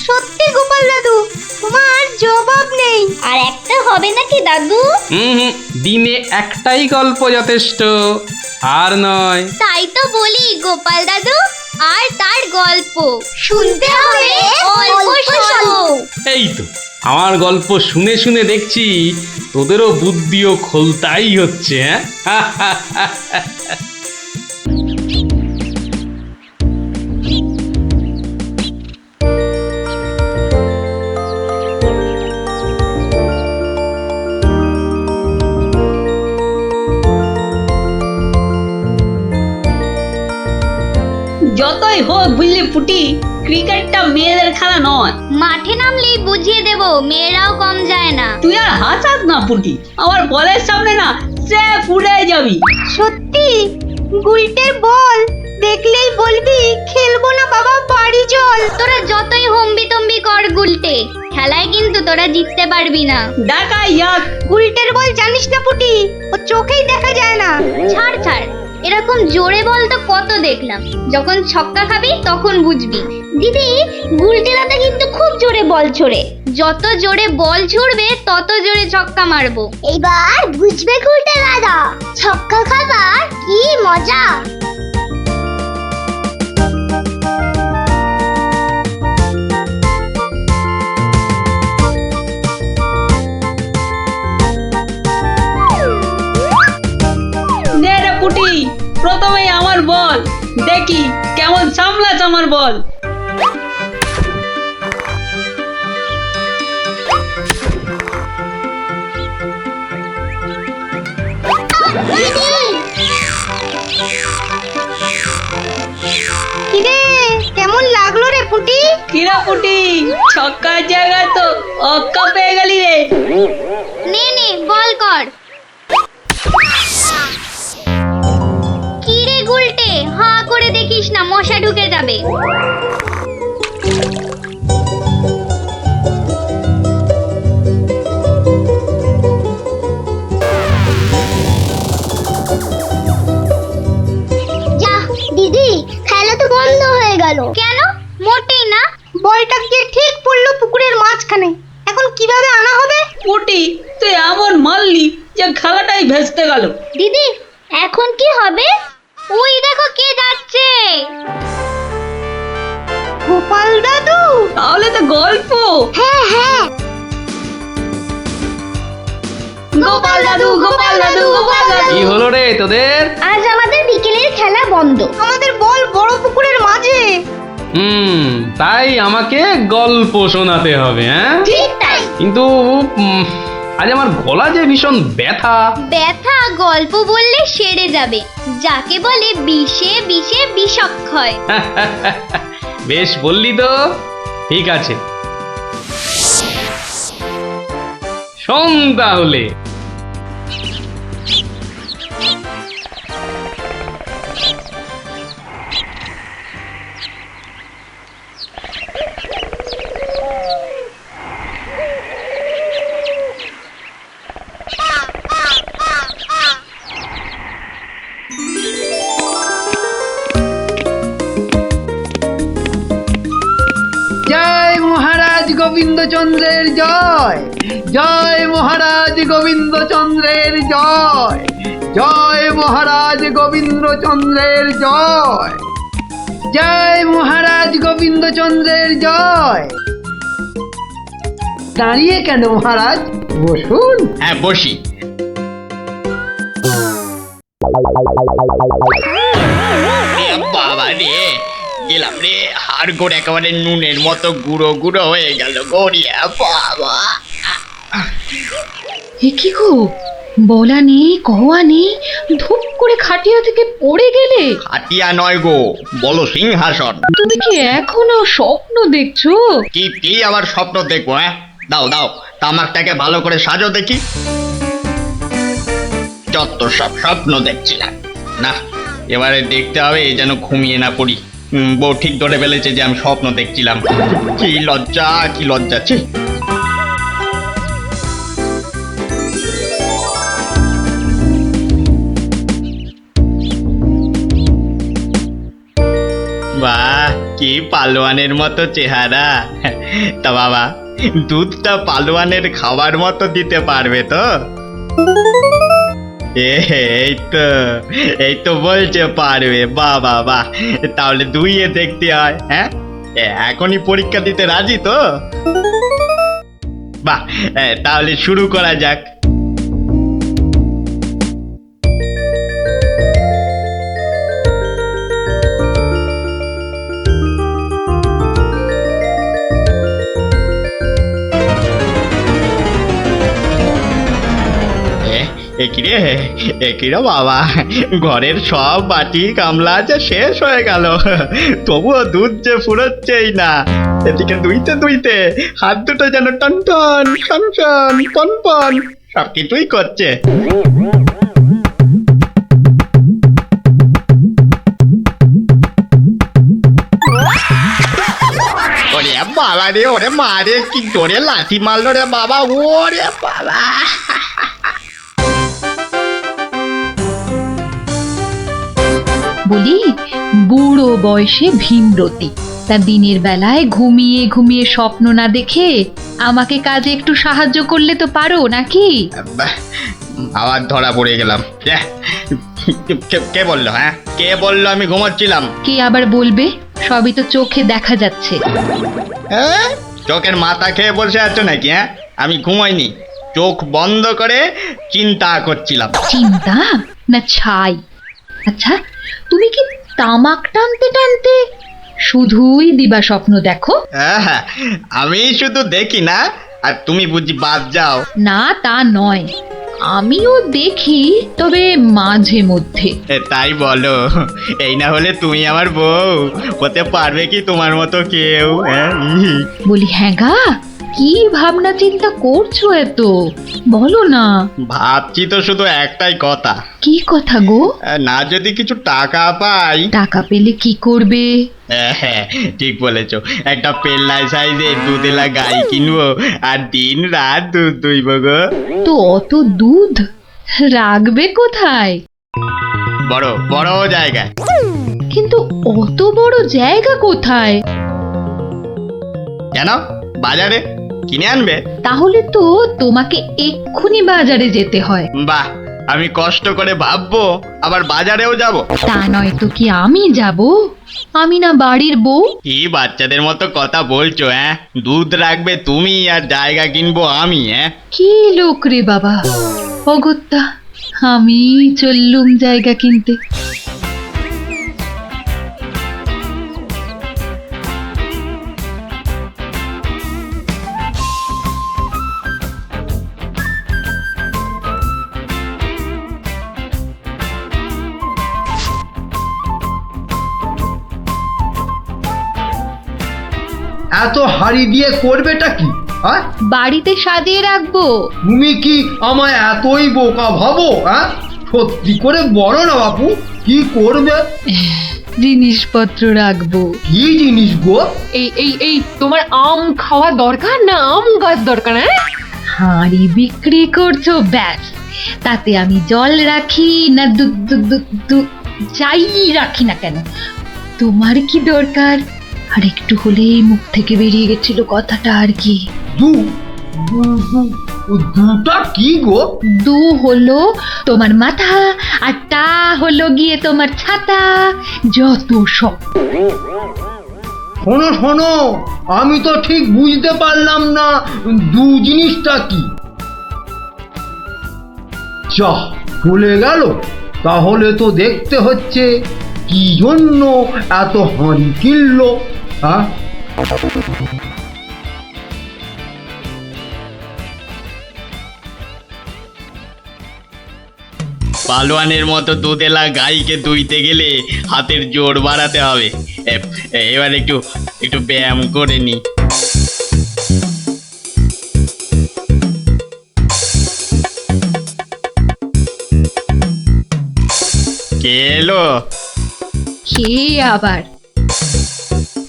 সত্যি গোপাল দাদু, তোমার জবাব নেই। আর একটা হবে নাকি দাদু? দিনে একটাই গল্প যথেষ্ট, আর নয়। তাই তো বলি গোপাল দাদু, আর তার গল্প শুনতে হবে অল্প স্বল্প। এই তো, আমার গল্প শুনে শুনে দেখছি তোদেরও বুদ্ধিও খোলতাই হচ্ছে। যতই হোক বুঝলি পুটি, ক্রিকেটটা মেয়েদের খেলা নয়। মাঠে নামলেই বুঝিয়ে দেব, মেয়েরাও কম যায় না। তুই আর হাসাস না পুটি, আমার বলের সামনে না সে উড়ে যাবি। সত্যি? গুলটের বল দেখলেই বলবি খেলবো না বাবা, বাড়ি চল। তোরা যতই হম্বি তম্বি কর গুলটে, খেলায় কিন্তু তোরা জিততে পারবি না। ডাকা ইয়াক। গুলটের বল জানিস না পুটি, ও চোখেই দেখা যায় না। ছাড় ছাড়, এরকম জোরে বল তো কত দেখলাম। যখন ছক্কা খাবি তখন বুঝবি। দিদি, গুলটে দাদা কিন্তু খুব জোরে বল ছোড়ে। যত জোরে বল ছুড়বে তত জোরে ছক্কা মারবো। এইবার বুঝবে গুলটে দাদা, ছক্কা খাবার কি মজা। নে রে পুটি, প্রথমেই আমার বল, দেখি কেমন সামলাস আমার বল। কিরে, কেমন লাগলো রে পুটি? কিরা পুটি, ছক্কার জায়গায় তো অক্কা পেয়ে গেলি রে। নে নে, বল কর। কিরে গুলটে, হাঁ করে দেখিস না, মশা ঢুকে যাবে। বন্ধ হয়ে গেল কেন? মোটেই না। বলটা গিয়ে ঠিক পড়লো পুকুরের মাঝখানে। এখন কিভাবে আনা হবে? পুটি তুই এমন মারলি যে খেলাটাই ভেস্তে গেল। দিদি এখন কি হবে? ওই দেখো কে যাচ্ছে। গোপাল দাদু। তাহলে তো গল্প। হ্যাঁ হ্যাঁ, গোপাল দাদু, গোপাল দাদু, গোপাল দাদু। কি হলো রে তোদের? আজ আমাদের বিকেলের খেলা বন্ধ। আমাদের বল বড় পুকুরের মাঝে। তাই আমাকে গল্প শোনাতে হবে, হ্যাঁ? ঠিক তাই। কিন্তু আজ আমার গলা যে ভীষণ ব্যথা। ব্যথা গল্প বললে সেরে যাবে, যাকে বলে বিষে বিষে বিষক্ষয়। বেশ বললি তো, ঠিক আছে, শোন তাহলে। জয় মহারাজ গোবিন্দচন্দ্রের জয়, জয় মহারাজ গোবিন্দচন্দ্রের জয়, জয় মহারাজ গোবিন্দচন্দ্রের জয়, জয় মহারাজ গোবিন্দচন্দ্রের জয়। দাঁড়িয়ে কেন মহারাজ, বসুন। হ্যাঁ বসি। বাবা রে, গেলাম রে, হাড় গোড় একেবারে নুনের মতো গুঁড়ো গুঁড়ো হয়ে গেল গড়িয়া। বাবা এ কি গো, বলা নেই কওয়া নেই, ধূপ করে খাটিয়া থেকে পড়ে গেলে। হাতিয়া নয় গো, বলো সিংহাসন। তুমি কি এখনো স্বপ্ন দেখছো? কি আবার স্বপ্ন দেখবো? হ্যাঁ দাও দাও, তামাকটাকে ভালো করে সাজো দেখি। যত সব স্বপ্ন দেখছিলাম, না এবারে দেখতে হবে যেন ঘুমিয়ে না পড়ি। বউ ঠিক ধরে ফেলেছে যে আমি স্বপ্ন দেখছিলাম। কি লজ্জা, কি লজ্জা। ছি। বাহ, কি পালোয়ানের মতো চেহারা। তা বাবা, দুধটা পালোয়ানের খাবার মতো দিতে পারবে তো? এই তো বলছে পারবে। বাহ বাহ বাহ, তাহলে দুইয়ে দেখতে হয়। হ্যাঁ এখনই পরীক্ষা দিতে রাজি তো? বাহ, তাহলে শুরু করা যাক। একিরে বাবা, ঘরের সব বাটি গামলা যে শেষ হয়ে গেল, তবুও দুধ যে ফুরোচ্ছেই না। এদিকে দুইতে দুইতে হাত দুটো যেন টন টন টন টন পন পন সব কিছুই করছে। ওরে বাবা রে, ওরে মা রে, কি জোরে লাথি মারলো রে বাবা। ওরে বাবা, বলি, বুড়ো বয়সে ভীমরতি, তা দিনের বেলায় ঘুমিয়ে ঘুমিয়ে স্বপ্ন না দেখে আমাকে কাজে একটু সাহায্য করলে তো পারো নাকি? আবার ধরা পড়ে গেলাম। কে বললো? হ্যাঁ কে বললো আমি ঘুমাচ্ছিলাম? কে আবার বলবে? সবই তো চোখে দেখা যাচ্ছে। চোখের মাথা খেয়ে বসে আছো নাকি? হ্যাঁ আমি ঘুমাইনি, চোখ বন্ধ করে চিন্তা করছিলাম। চিন্তা না ছাই? আচ্ছা, তুমি কি তামাক টানতে টানতে শুধুই দিবা স্বপ্ন দেখো? হ্যাঁ, আমি শুধু দেখি না, আর তুমি বুঝি বাদ যাও? না তা নয়, আমিও দেখি, তবে মাঝে মধ্যে। তাই বলো? এই না হলে তুমি আমার বউ হতে পারবে কি তোমার মতো কেউ? বলি হ্যাঁ গা, কি ভাবনা চিন্তা করছো এত, বলো না। ভাবছি তো শুধু একটাই কথা। কি কথা গো? না যদি কিছু টাকা পাই। টাকা পেলে কি করবে? হ্যাঁ ঠিক বলেছো, একটা পেল্লাই সাইজে দুধেলা গাই কিনবো আর দিন রাত দুধ দুইব গো। তো অত দুধ রাখবে কোথায়? বড় বড় জায়গায়। কিন্তু অত বড় জায়গা কোথায়? কেন বাজারে কিনে আনবে? তাহলে তো তোমাকে এক্ষুনি বাজারে যেতে হয়। বাহ, আমি কষ্ট করে ভাববো আবার বাজারেও যাব? তা নয় তো কি আমি যাব? আমি না বাড়ির বউ? কি বাচ্চাদের মতো কথা বলছো? দুধ রাখবে তুমি আর জায়গা কিনবো আমি? কি লোক রে বাবা, অগত্যা আমি চললুম জায়গা কিনতে। এত হাড়ি দিয়ে করবেটা কি? হ্যাঁ, বাড়িতে সাজিয়ে রাখবো। তুমি কি আমায় এতই বোকা ভাবো? হ্যাঁ, সত্যি করে বলো না বাপু, কি করবে? জিনিসপত্র রাখবো। কি জিনিস গো? এই তোমার আম খাওয়া দরকার না আম গাছ দরকার? হাঁড়ি বিক্রি করছো ব্যাস, তাতে আমি জল রাখি না দুধ দুধ দুধ দুধ যাই রাখি না কেন, তোমার কি দরকার? আর একটু হলেই মুখ থেকে বেরিয়ে গেছিল কথাটা আর কি। দুটা কি গো? দু হলো তোমার মাথা আর টা হলো গিয়ে তোমার ছাতা, যত সব। শোনো শোনো, আমি তো ঠিক বুঝতে পারলাম না দু জিনিসটা কি। যা চলে গেল, তাহলে তো দেখতে হচ্ছে কি জন্য এত হাঁড়ি কিনলো। হ্যাঁ, পালোয়ানের মতো দুধেলা গাইকে দুইতে গেলে হাতের জোর বাড়াতে হবে। এবার একটু একটু ব্যায়াম করে নি। কে এলো? কে আবার?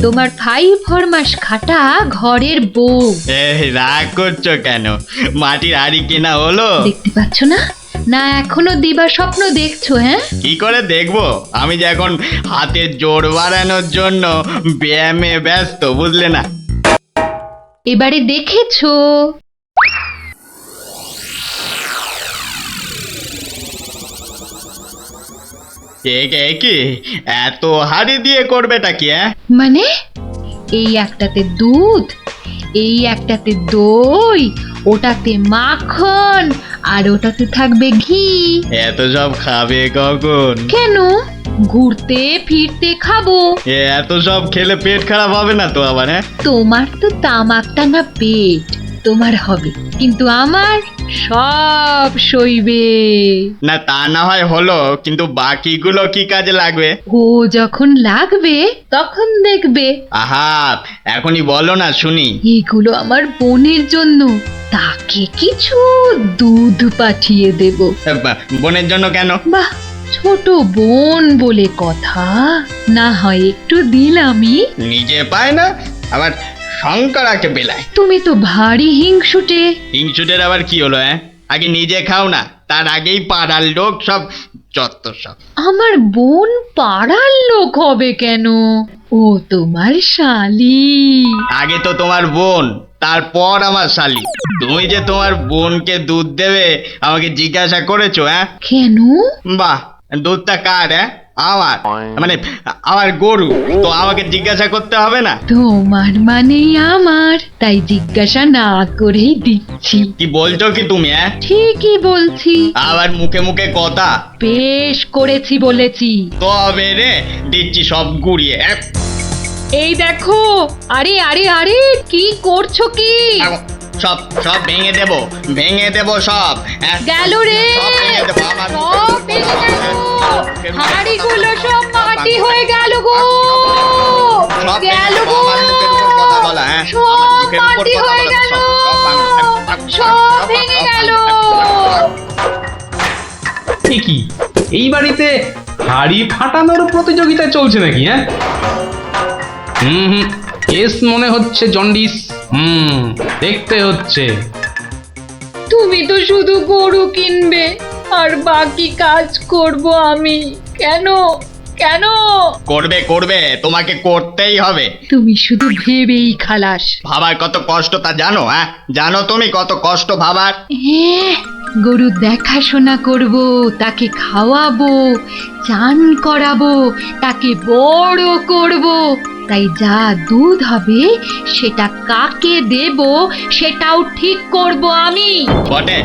তোমার 5 ফরমাস খাটা ঘরের বউ। রাগ করছো কেন? মাটির হাড়ি কেনা হলো? দেখতে পাচ্ছ না? না এখনো দিবা স্বপ্ন দেখছো? হ্যাঁ, কি করে দেখবো? আমি যে এখন হাতের জোর বাড়ানোর জন্য ব্যায়ামে ব্যস্ত, বুঝলে না? এবারে দেখেছো? কি এত হাড়ি দিয়ে করবেটা কি? মানে এই একটাতে দুধ, এই একটাতে দই, ওটাতে মাখন, আর ওটাতে থাকবে ঘি। এত সব খাবে কখন? কেন? ঘুরতে ফিরতে খাবো। এত সব খেলে পেট খারাপ হবে না তো আবার? তোমার তো তামাক টানা পেট, তোমার হবে, কিন্তু আমার সব সইবে। না তা না হয় হলো, কিন্তু বাকিগুলো কি কাজে লাগবে? ও যখন লাগবে তখন দেখবে। আহা, এখনই বলো না শুনি। এগুলো আমার বোনের জন্য, তাকে কিছু দুধ পাঠিয়ে দেব। বোনের জন্য কেন? বাহ, ছোট বোন বলে কথা, না হয় একটু দিলামই। নিজে পায় না আবার শঙ্করাকে বেলায়। তুমি তো ভারী হিংসুটে। হিংসুটের আবার কি হলো? আগে নিজে খাও না, তার আগেই পাড়ার লোক সব যত সব। আমার বোন পাড়ার লোক হবে কেন? ও তোমার শালি। আগে তো তোমার বোন, তারপর আমার শালি। তুমি যে তোমার বোনকে দুধ দেবে আমাকে জিজ্ঞাসা করেছো? কেন? বাহ, দুধটা কার? আমার, মানে আমার গরু, তো আমাকে জিজ্ঞাসা করতে হবে না? তোমার মানেই আমার, তাই জিজ্ঞাসা না করেই দিচ্ছি। কি বলছো কি তুমি? ঠিকই বলছি। আবার মুখে মুখে কথা। বেশ করেছি বলেছি। তবে রে দিচ্ছি সব গুড়িয়ে। এই দেখো, আরে আরে আরে কি করছো কি? সব সব ভেঙে দেবো, ভেঙে দেবো সব। গেল রে, সব ভেঙে দেবো আমার। সব ভেঙে গেল, হাড়িগুলো সব মাটি হয়ে গেল গো, সব গেল গো, আমার মুখের উপর কথা বলা। সব মাটি হয়ে গেল, সব ভেঙে গেল। কি এই বাড়িতে হাড়ি ফাটানোর প্রতিযোগিতা চলছে নাকি? হুম, কেস মনে হচ্ছে জন্ডিস। দেখতে হচ্ছে। তুমি তো শুধু গরু কিনবে আর বাকি কাজ করব আমি। কেন কেন? করবে করবে, তোমাকে করতেই হবে। তুমি শুধু ভেবেই খালাস। ভাবার কত কষ্ট তা জানো? জানো তুমি কত কষ্ট ভাবার? হ্যাঁ, গরুর দেখাশোনা করব, তাকে খাওয়াবো, চান করাবো, তাকে বড় করব। তাই যা দুধ হবে সেটা কাকে দেব সেটাও ঠিক করব আমি। বটে,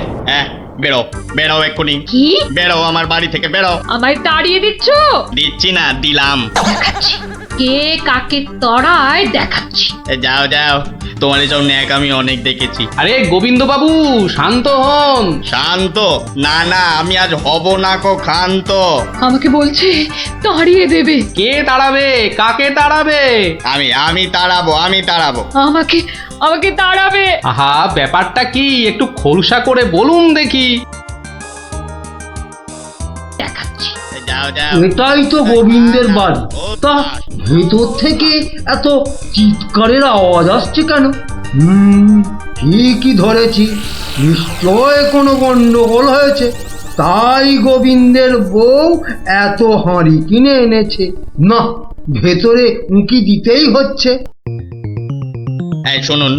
বেরো বেরো এক্ষুনি। কি? বেরো আমার বাড়ি থেকে, বেরো। আমায় তাড়িয়ে দিচ্ছ? দিচ্ছি না, দিলাম। দেখাচ্ছি কে কাকে তড়ায়, দেখাচ্ছি। যাও যাও, তোমার এসব ন্যাক আমি অনেক দেখেছি। আরে গোবিন্দ বাবু, শান্ত হন। শান্ত? না না, আমি আজ হব না কো ক্ষান্ত। আমাকে বলছে তাড়িয়ে দেবে। কে তাড়াবে? কাকে তাড়াবে? আমি তাড়াবো, আমি তাড়াবো। আমাকে আমাকে তাড়াবে। আহা, ব্যাপারটা কি একটু খোলসা করে বলুন দেখি। দেখাচ্ছি। যাও যাও। এটাই তো গোবিন্দের বাড়ি। তা ভেতর থেকে এত চিৎকারের আওয়াজ আসছে কেন? ঠিকই ধরেছি, নিশ্চয় কোনো গন্ডগোল হয়েছে, তাই গোবিন্দের বউ এত হাঁড়ি কিনে এনেছে। না, ভেতরে উঁকি দিতেই হচ্ছে। এই শুনুন,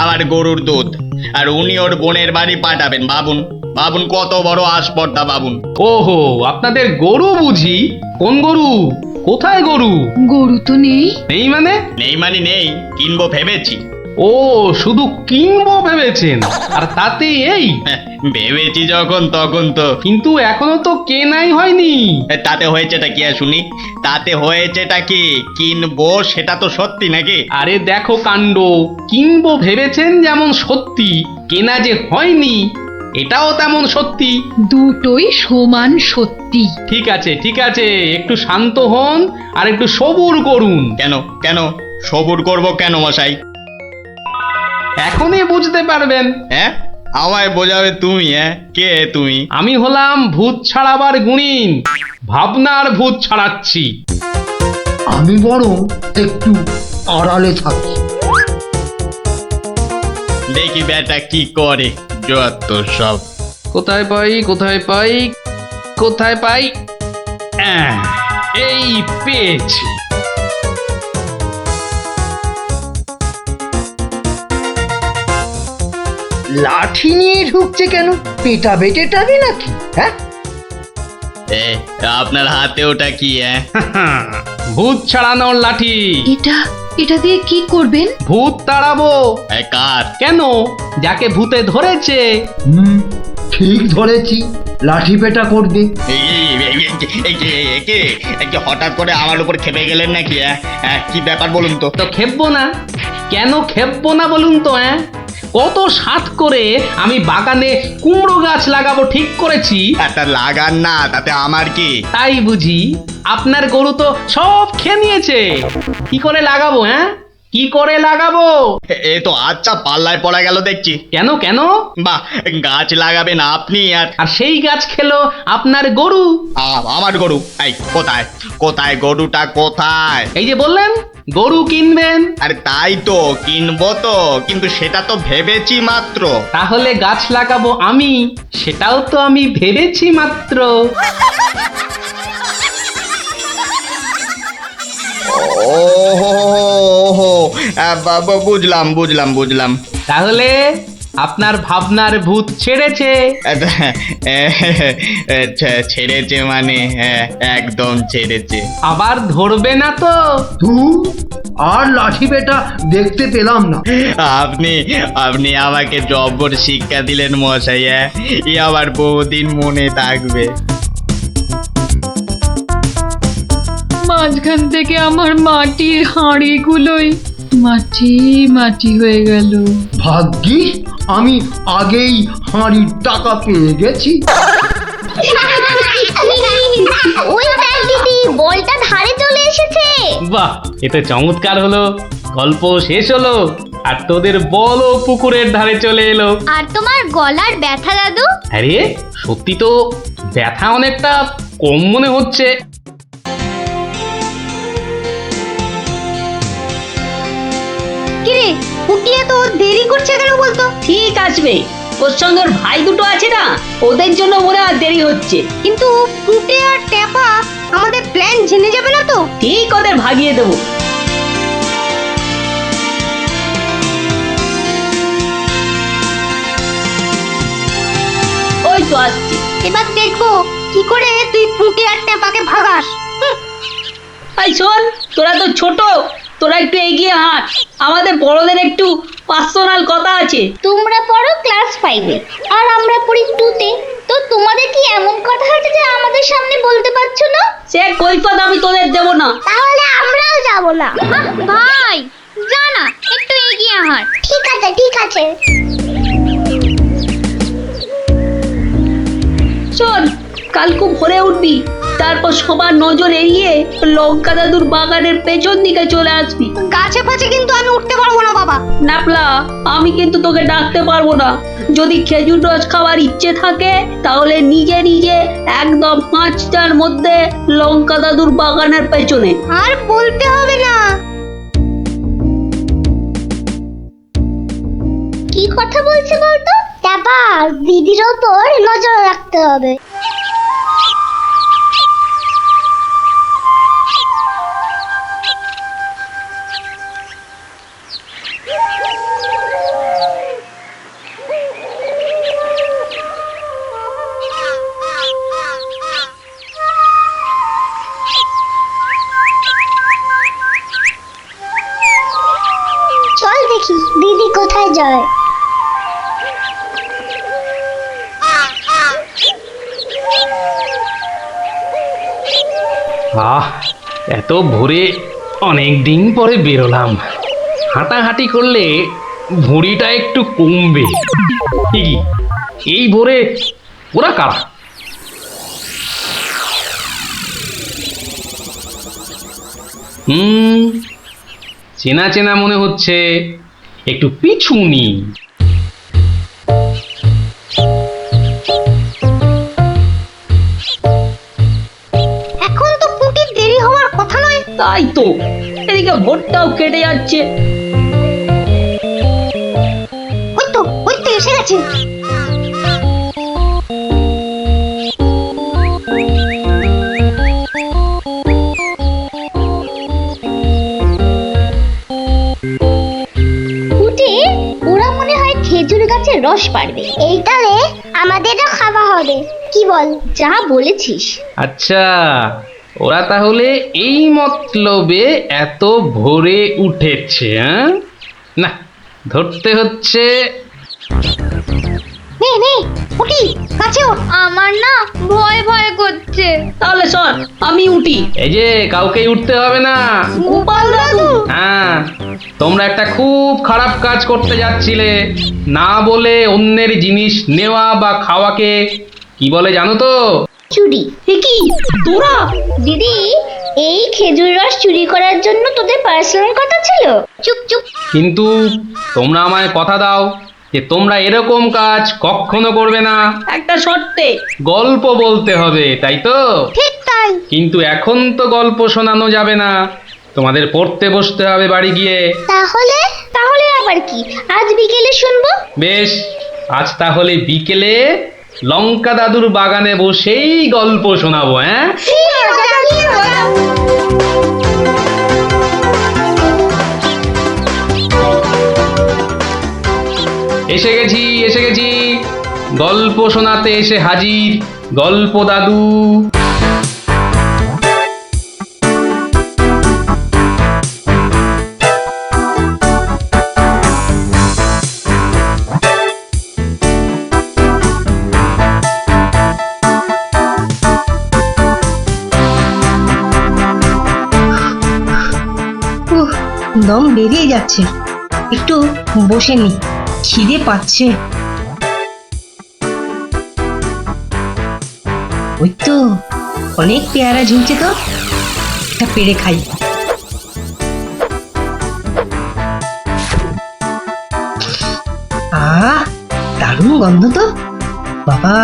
আমার গরুর দুধ, আর উনি ওর বোনের বাড়ি পাঠাবেন। ভাবুন ভাবুন, কত বড় আসপর্দা ভাবুন। ওহো, আপনাদের গরু বুঝি? কোন গরু? কোথায় গরু? গরু তো নেই। নেই মানে? নেই মানে নেই, কিনবো ভেবেছি। ও, শুধু কিনবো ভেবেছেন? আর তাতে এই? ভেবেছি যখন তখন তো। কিন্তু এখনো তো কেনাই হয়নি। তাতে হয়েছেটা কি শুনি? তাতে হয়েছেটা কি? কিনবো সেটা তো সত্যি নাকি? আরে দেখো কাণ্ড, কিনবো ভেবেছেন যেমন সত্যি, কেনা যে হয়নি এটাও তেমন সত্যি। দুটোই সমান সত্যি। ঠিক আছে ঠিক আছে, একটু শান্ত হন আর একটু সবুর করুন। কেন কেন সবুর করব কেন মশাই? এখনই বুঝতে পারবেন। আমায় বোঝাবে তুমি? কে তুমি? আমি হলাম ভূত ছাড়াবার গুণিন, ভাবনার ভূত ছাড়াচ্ছি। আমি বরং একটু আড়ালে থাকি। দেখি বেটা কি করে, যত সব। কোথায় পাই কোথায় পাই কোথায় পাই? এই পেয়েছি। লাঠি নিয়ে ঢুকছে কেন? পেটাবে টেটাবে নাকি? হ্যাঁ, আপনার হাতে ওটা কি? ভূত ছাড়ানোর লাঠি। এটা দিয়ে কি করবেন? ভূত তাড়াবো। কার? কেন? যাকে ভূতে ধরেছে। ঠিক ধরেছি, লাঠি পেটা করবে। হঠাৎ করে আমার উপর খেপে গেলেন নাকি? কি ব্যাপার বলুন তো? তো খেপবো না কেন? খেপবো না বলুন তো? কত সাত করে আমি বাগানে কুমড়ো গাছ লাগাবো ঠিক করেছি। তা লাগান না, তাতে আমার কি? তাই বুঝি? আপনার গরু তো সব খেয়ে নিয়েছে। কি করে লাগাবো? কি করে লাগাবো? এ তো আচ্ছা পাল্লায় পড়া গেল দেখছি। কেন কেন? বাহ, গাছ লাগাবেন আপনি আর সেই গাছ খেলো আপনার গরু। আমার গরু? এই কোথায় কোথায় গরুটা কোথায়? এই যে বললেন গরু কিনবেন। আরে তাই তো, কিনবো তো, কিন্তু সেটা তো ভেবেছি মাত্র। তাহলে গাছ লাগাবো আমি, সেটাও তো আমি ভেবেছি মাত্র। ওহো, বুঝলাম বুঝলাম বুঝলাম। তাহলে আপনার ভাবনার ভূত ছেড়েছে? ছেড়েছে মানে? একদম ছেড়েছে। আবার ধরবে না তো? আর লাঠি পেটা দেখতে পেলাম না। আপনি আপনি আমাকে জব্বর শিক্ষা দিলেন মশাই। এ আবার বহুদিন মনে থাকবে। মাঝখান থেকে আমার মাটির হাঁড়িগুলোই মাটি মাটি হয়ে গেল। ভাগ্যিস আমি আগেই হাঁড়ির টাকা পেয়ে গেছি। ওই দেখ দিদি, বলটা ধারে চলে এসেছে। বাহ, এটা চমৎকার হলো। গল্প শেষ হলো আর তোদের বলও পুকুরের ধারে চলে এলো। আর তোমার গলার ব্যথা দাদু? আরে সত্যি তো ব্যথা অনেকটা কম মনে হচ্ছে। কিরে, কুটিয়া তো দেরি করছে কেন বলতো? ঠিক আসবে, ওর সঙ্গে ওর ভাই দুটো আছে না, ওদের জন্য মনে হয় দেরি হচ্ছে। কিন্তু কুটে আর ট্যাপা আমাদের প্ল্যান জেনে যাবে না তো? ঠিক ওদের ভাগিয়ে দেবো। ওই তো আসছি। এবার দেখবো কি করে তুই পুঁটি আর টেপাকে ভাগাস। এই শোন, তোরা তো ছোট, তোরা একটু এগিয়ে হাঁট, আমাদের বড়দের একটু পার্সোনাল কথা আছে। তোমরা পড়ো ক্লাস 5-এ আর আমরা পড়ি 2-তে, তো তোমাদের কি এমন কথা আছে যে আমাদের সামনে বলতে পারছো না? সে কৈফত আমি তোদের দেবো না। তাহলে আমরাও যাব না। ভাই যা না, একটু এগিয়ে হাঁট। ঠিক আছে ঠিক আছে। শোন, কাল খুব ভোরে উঠবি, তারপর সবার নজর এড়িয়ে লঙ্কা দাদুর বাগানের পেছন দিকে চলে আসবি। গাছে ফাছে কিন্তু আমি উঠতে পারবো না বাবা। নাপলা, আমি কিন্তু তোকে ডাকতে পারবো না। যদি খেজুর রস খাওয়ার ইচ্ছে থাকে তাহলে নিজে নিজে একদম 5টার মধ্যে লঙ্কা দাদুর বাগানের পেছনে। আর বলতে হবে না। কি কথা বলছে বলতো? টাপা, দিদির ওপর নজর রাখতে হবে। চল দেখি দিদি কোথায় যায়। এত ভোরে অনেক দিন পরে বেরোলাম। হাঁটাহাঁটি করলে ভুঁড়িটা একটু কমবে। কি এই ভোরে ওরা কারা? চেনা চেনা মনে হচ্ছে, একটু পিছু নি। এখন তো পুটির দেরি হওয়ার কথা নয়। তাই তো, এদিকে ভোটটাও কেটে যাচ্ছে। ওই তো এসে গেছে। ওরা মনে হয় খেজুর গাছের রস পাড়বে। এইটারে আমাদেরও খাওয়া হবে, কি বল? যা বলেছিস। আচ্ছা, ওরা তাহলে এই মতলবে এত ভোরে উঠেছে। না, ধরতে হচ্ছে। নে নে উঠি, কাছে ওঠ। আমার না ভয় ভয় করছে। তাহলে শোন, আমি উঠি। এই যে কাউকে উঠতে হবে না। গোপাল দাদু, হ্যাঁ, তোমরা একটা খুব খারাপ কাজ করতে যাচ্ছিলে। না বলে অন্যের জিনিস নেওয়া বা খাওয়াকে কি বলে জানো তো? চুরি। কি তোরা? দিদি, এই খেজুর রস চুরি করার জন্য তোদের পার্সোনাল কথা ছিল? চুপ চুপ। কিন্তু তোমরা আমায় কথা দাও যে তোমরা এরকম কাজ কখনো করবে না। একটা শর্তে। গল্প বলতে হবে, তাই তো? ঠিক তাই। কিন্তু এখন তো গল্প শোনানো যাবে না, তোমাদের পড়তে বসতে হবে বাড়ি গিয়ে। তাহলে তাহলে আবার কি? আজ বিকেলে শুনবো। বেশ, আজ তাহলে বিকেলে লঙ্কা দাদুর বাগানে বসেই গল্প শোনাবো। হ্যাঁ, এসে গেছি এসে গেছি, গল্প শোনাতে এসে হাজির গল্প দাদু। দম বেরিয়ে যাচ্ছে, একটু বসে নি, খিদে পাচ্ছে। ওই তো অনেক পেয়ারা ঝুলছে, তো একটা পেড়ে খাই। দারুণ গন্ধ তো। বাবা,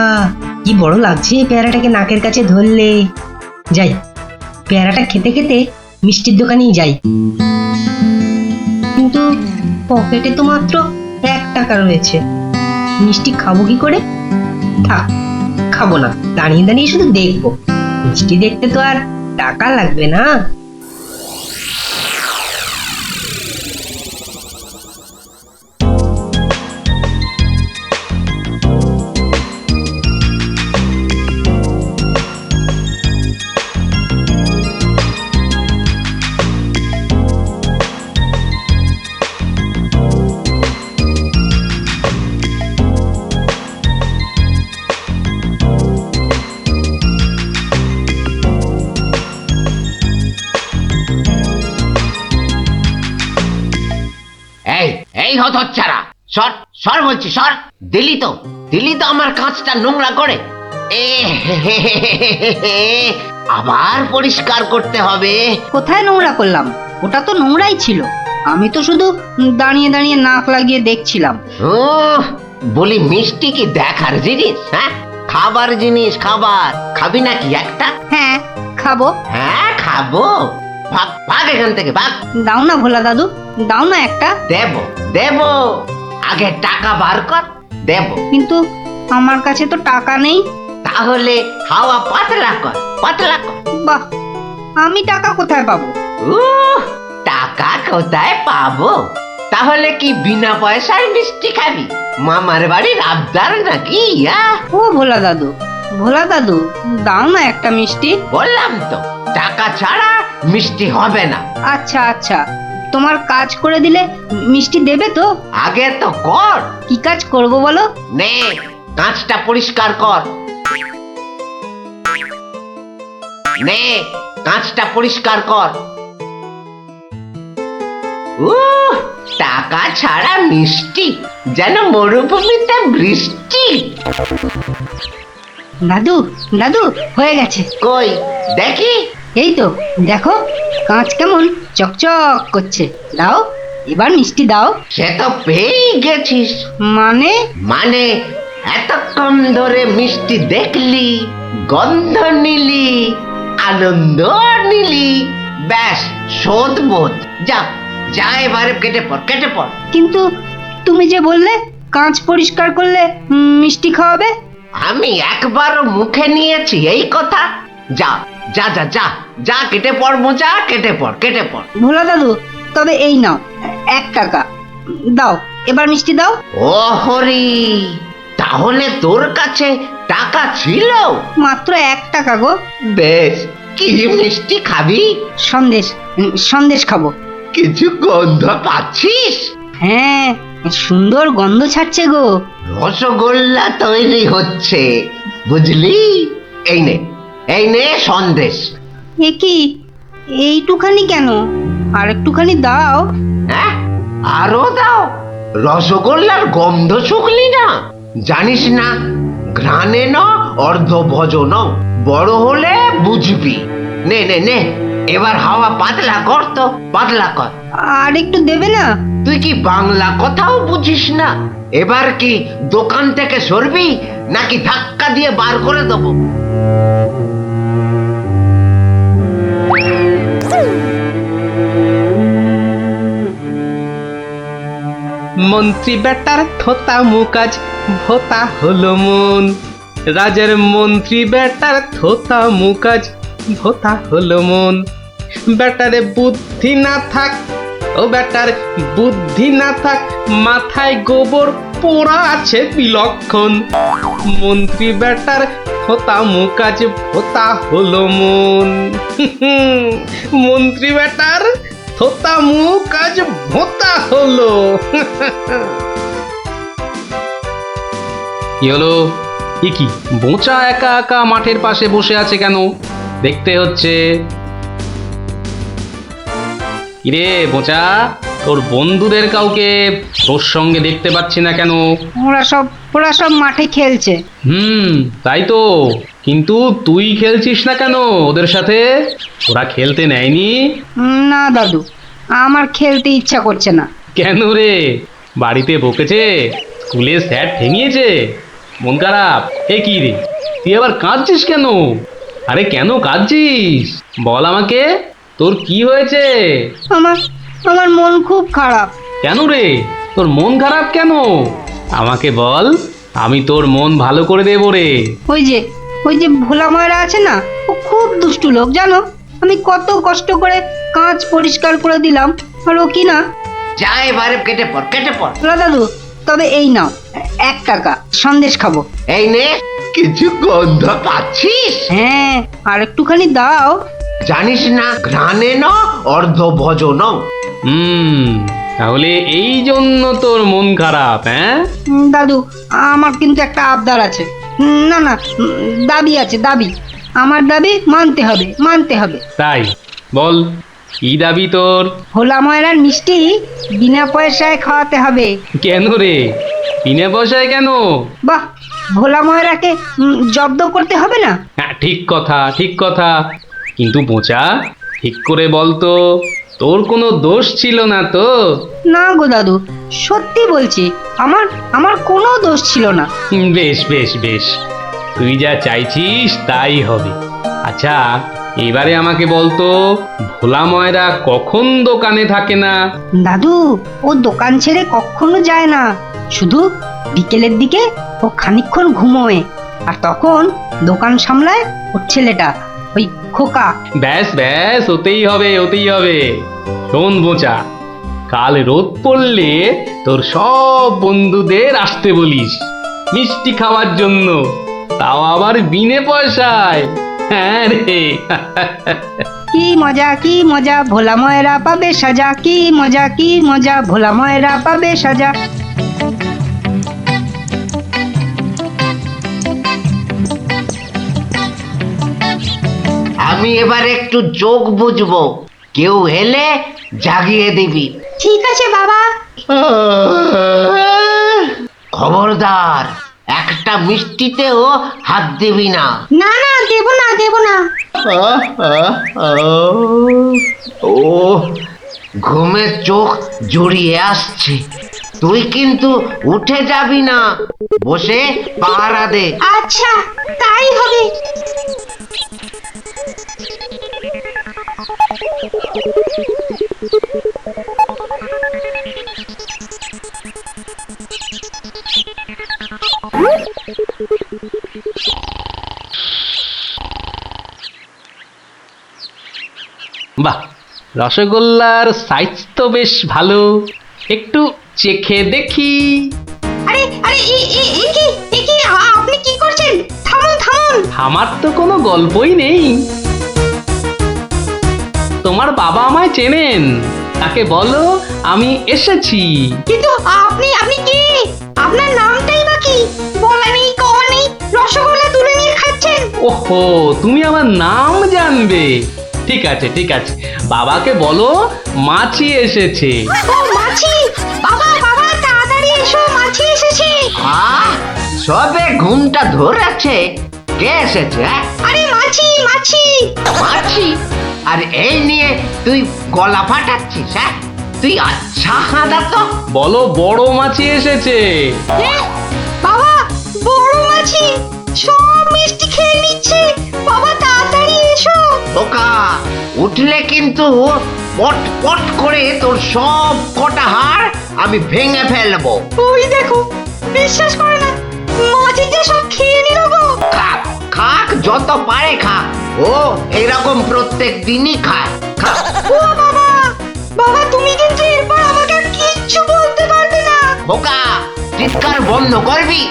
কি বড় লাগছে পেয়ারাটাকে নাকের কাছে ধরলে। যাই, পেয়ারাটা খেতে খেতে মিষ্টির দোকানেই যাই। কিন্তু পকেটে তো মাত্র 1 টাকা রয়েছে, মিষ্টি খাবো কি করে? থাক, খাবো না, দাঁড়িয়ে দাঁড়িয়ে শুধু দেখবো। মিষ্টি দেখতে তো আর টাকা লাগবে না। এই এই হতচ্ছাড়া, সর সর বলছি, সর। দিলি তো আমার কাঁচটা নোংরা করে। এ আবার পরিষ্কার করতে হবে। কোথায় নোংরা করলাম? ওটা তো নোংরাই ছিল। আমি তো শুধু দাঁড়িয়ে দাঁড়িয়ে নাক লাগিয়ে দেখছিলাম। বলি মিষ্টি কি দেখার জিনিস? হ্যাঁ, খাবার জিনিস। খাবার খাবি নাকি একটা? হ্যাঁ খাবো। হ্যাঁ খাবো। ভাগ ভাগ এখান থেকে, ভাগ। দাও না ভোলা দাদু, দাও না একটা। দেব দেব, আগে টাকা বার কর, দেব। কিন্তু আমার কাছে তো টাকা নেই। তাহলে হাওয়া পাতলা কর, পাতলা কর। বাহ, আমি টাকা কোথায় পাবো? টাকা কোথায় পাবো? তাহলে কি বিনা পয়সায় মিষ্টি খাবি? মামার বাড়ির আবদার নাকি? ও ভোলা দাদু, ভোলা দাদু, দাও না একটা মিষ্টি। বললাম তো, টাকা ছাড়া মিষ্টি হবে না। আচ্ছা আচ্ছা, তোমার কাজ করে দিলে মিষ্টি দেবে তো? আগে তো কর। কি কাজ করব বলো? নে, কাঁচটা পরিষ্কার কর। নে, কাঁচটা পরিষ্কার কর। টাকা ছাড়া মিষ্টি যেন মরুভূমিতে বৃষ্টি। দাদু দাদু, হয়ে গেছে। কই দেখি। এই তো দেখো, কাঁচ কেমন চকচক করছে। দাও, এবার মিষ্টি দাও। সে তো পেয়ে গেছিস। মানে? মানে এতক্ষণ ধরে মিষ্টি দেখলি, গন্ধ নিলি, আনন্দ নিলি, ব্যাস শোধ বোধ। যা যা, এবারে কেটে পড়, কেটে পড়। কিন্তু তুমি যে বললে কাঁচ পরিষ্কার করলে মিষ্টি খাওয়াবে। আমি একবারও মুখে নিয়েছি এই কথা? যা যা যা যা যা, কেটে পড় মোজা, কেটে পড়, কেটে পড়। ভোলা দাদু, তবে এই নাও 1 টাকা দাও, এবার মিষ্টি দাও। ও হরি, তাহলে তোর কাছে টাকা ছিল? মাত্র 1 টাকা গো। বেশ, কি মিষ্টি খাবি? সন্দেশ, সন্দেশ খাবো। কিছু গন্ধ পাচ্ছিস? হ্যাঁ, সুন্দর গন্ধ ছাড়ছে গো। রসগোল্লা তৈরি হচ্ছে, বুঝলি? এই নে, এই নে সন্দেশ। এ কি, এইটুখানি কেন? আর একটুখানি দাও। হ্যাঁ, আরো দাও। রসগোল্লার গন্ধ শুকলি না? জানিস না, ঘ্রাণে ন অর্ধ ভজন, বড় হলে বুঝবি। নে নে নে, এবার হাওয়া পাতলা কর তো, পাতলা কর। আর একটু দেবে না? তুই কি বাংলা কথাও বুঝিস না? এবার কি দোকান থেকে সরবি নাকি ধাক্কা দিয়ে বার করে দেবো? মন্ত্রী বেটার থোতা মুকাজ ভোতা হলো মন। রাজার মন্ত্রী বেটার থোতা মুকাজ ভোতা হলো মন। বেটারে বুদ্ধি না থাক, ও বেটার বুদ্ধি না থাক, মাথায় গোবর পোড়া আছে বিলক্ষণ। মন্ত্রী বেটার থোতা মুকাজ ভোতা হলো মন। মন্ত্রী বেটার থোতা মুখ আজ ভোতা হলো। কি হলো? এ কি, বোঁচা একা একা মাঠের পাশে বসে আছে কেন? দেখতে হচ্ছে। কিরে বোঁচা, তোর বন্ধুদের কাউকে তোর সঙ্গে দেখতে পাচ্ছি না কেন? ওরা সব মাঠে খেলছে। তাই তো, কিন্তু তুই খেলছিস না কেন ওদের সাথে? ওরা খেলতে নেয়নি? না দাদু, আমার খেলতে ইচ্ছা করছে না। কেন রে, বাড়িতে বকেছে? স্কুলে স্যার ঠেঙিয়েছে? মন খারাপ? এ কি রে, তুই আবার কাঁদছিস কেন? আরে কেন কাঁদছিস বল আমাকে, তোর কি হয়েছে? আমার মন খুব খারাপ। কেন রে, তোর মন খারাপ কেন? আমাকে বল, আমি তোর মন ভালো করে দেবো রে। ওই যে ভোলা ময়রা আছে না, ও খুব দুষ্টু লোক জানো। আমি কত কষ্ট করে কাঁচ পরিষ্কার করে দিলাম, আর ও কি না। যা এবারে কেটে পড় দাদু তবে এই নাও 1 টাকা, সন্দেশ খাবো। এই নে, কিছু গন্ধ পাচ্ছিস? হ্যাঁ, আর একটুখানি দাও। জানিস না ঘ্রাণে ন অর্ধ ভজন। তাহলে এই জন্য তোর মন খারাপ, হ্যাঁ? দাদু আমার কিন্তু একটা আবদার আছে। না না, দাবি আছে, দাবি। আমার দাবি মানতে হবে। তাই বল, কি দাবি তোর? ভোলা ময়রার মিষ্টি বিনা পয়সায় খাওয়াতে হবে। কেন রে, বিনা পয়সায় কেন? বাহ, ভোলা ময়রাকে জব্দ করতে হবে না? হ্যাঁ, ঠিক কথা। কিন্তু বোচা, ঠিক করে বল তো, তোর কোনো দোষ ছিল না তো? না গো দাদু, সত্যি বলছি, আমার কোনো দোষ ছিল না। বেশ, তুই যা চাইছিস তাই হবে। আচ্ছা, এবারে আমাকে বলতো, ভোলা ময়রা কখন দোকানে থাকে না? দাদু ও দোকান ছেড়ে কখনো যায় না, শুধু বিকেলের দিকে ও খানিকক্ষণ ঘুমোয়, আর তখন দোকান সামলায় ওর ছেলেটা, ওই খোকা। ব্যাস, ওতেই হবে। শোন বোচা, কাল রোদ পড়লে তোর সব বন্ধুদের আসতে বলিস মিষ্টি খাওয়ার জন্য, তাও আবার বিনে পয়সায়। হ্যাঁ রে। কি মজা ভোলা ময়রা পাবে সাজা, কি মজা ভোলা ময়রা পাবে সাজা। আমি এবার একটু চোখ বুঝবো, কেউ এলে জাগিয়ে দিবি। ঠিক আছে বাবা। খবরদার, একটা মিষ্টিতেও হাত দিবি না। না দেব না। ও ঘুমে চোখ জড়িয়ে আসছে, তুই কিন্তু উঠে যাবি না, বসে পাহারা দে। আচ্ছা, তাই হবে। বাহ, রসগোল্লার সাইজ তো বেশ ভালো, একটু চেখে দেখি। আরে আপনি কি করছেন? থামুন। আমার তো কোনো গল্পই নেই। তোমার বাবা আমায় চেনেন, তাকে বলো আমি এসেছি। কিন্তু আপনি কে? আপনার নামটাই বা কি? বলা নেই, কওয়া নেই, রসগোল্লা তুলে নিয়ে খাচ্ছেন। ওহো, তুমি আমার নাম জানবে? ঠিক আছে, বাবাকে বলো মাছি এসেছে। ও মাছি! বাবা তাড়াতাড়ি এসো, মাছি এসেছে। সবে ঘুমটা ধরেছে, কে এসেছে? আরে মাছি। মাছি? আর এই নিয়ে তুই গলা ফাটাচ্ছিস? হ্যাঁ, তুই আচ্ছা হাঁদা তো। বলো বড় মাছি এসেছে। বাবা, বড় মাছি সব মিষ্টি খেয়ে নিচ্ছে। বাবা তাড়াতাড়ি এসো। ওকা উঠলে কিন্তু পট পট করে তোর সব কটা হাড় আমি ভেঙে ফেলবো। ওই দেখো, বিশ্বাস করে না, মাছি যে সব খেয়ে নিল গো। খাক যত পারে খাক, ও এরকম প্রত্যেক দিনই খায়। ও বাবা তুমি কিন্তু এরপর আমাকে কিচ্ছু বলতে পারবে না। ওকা চিৎকার বন্ধ করবি,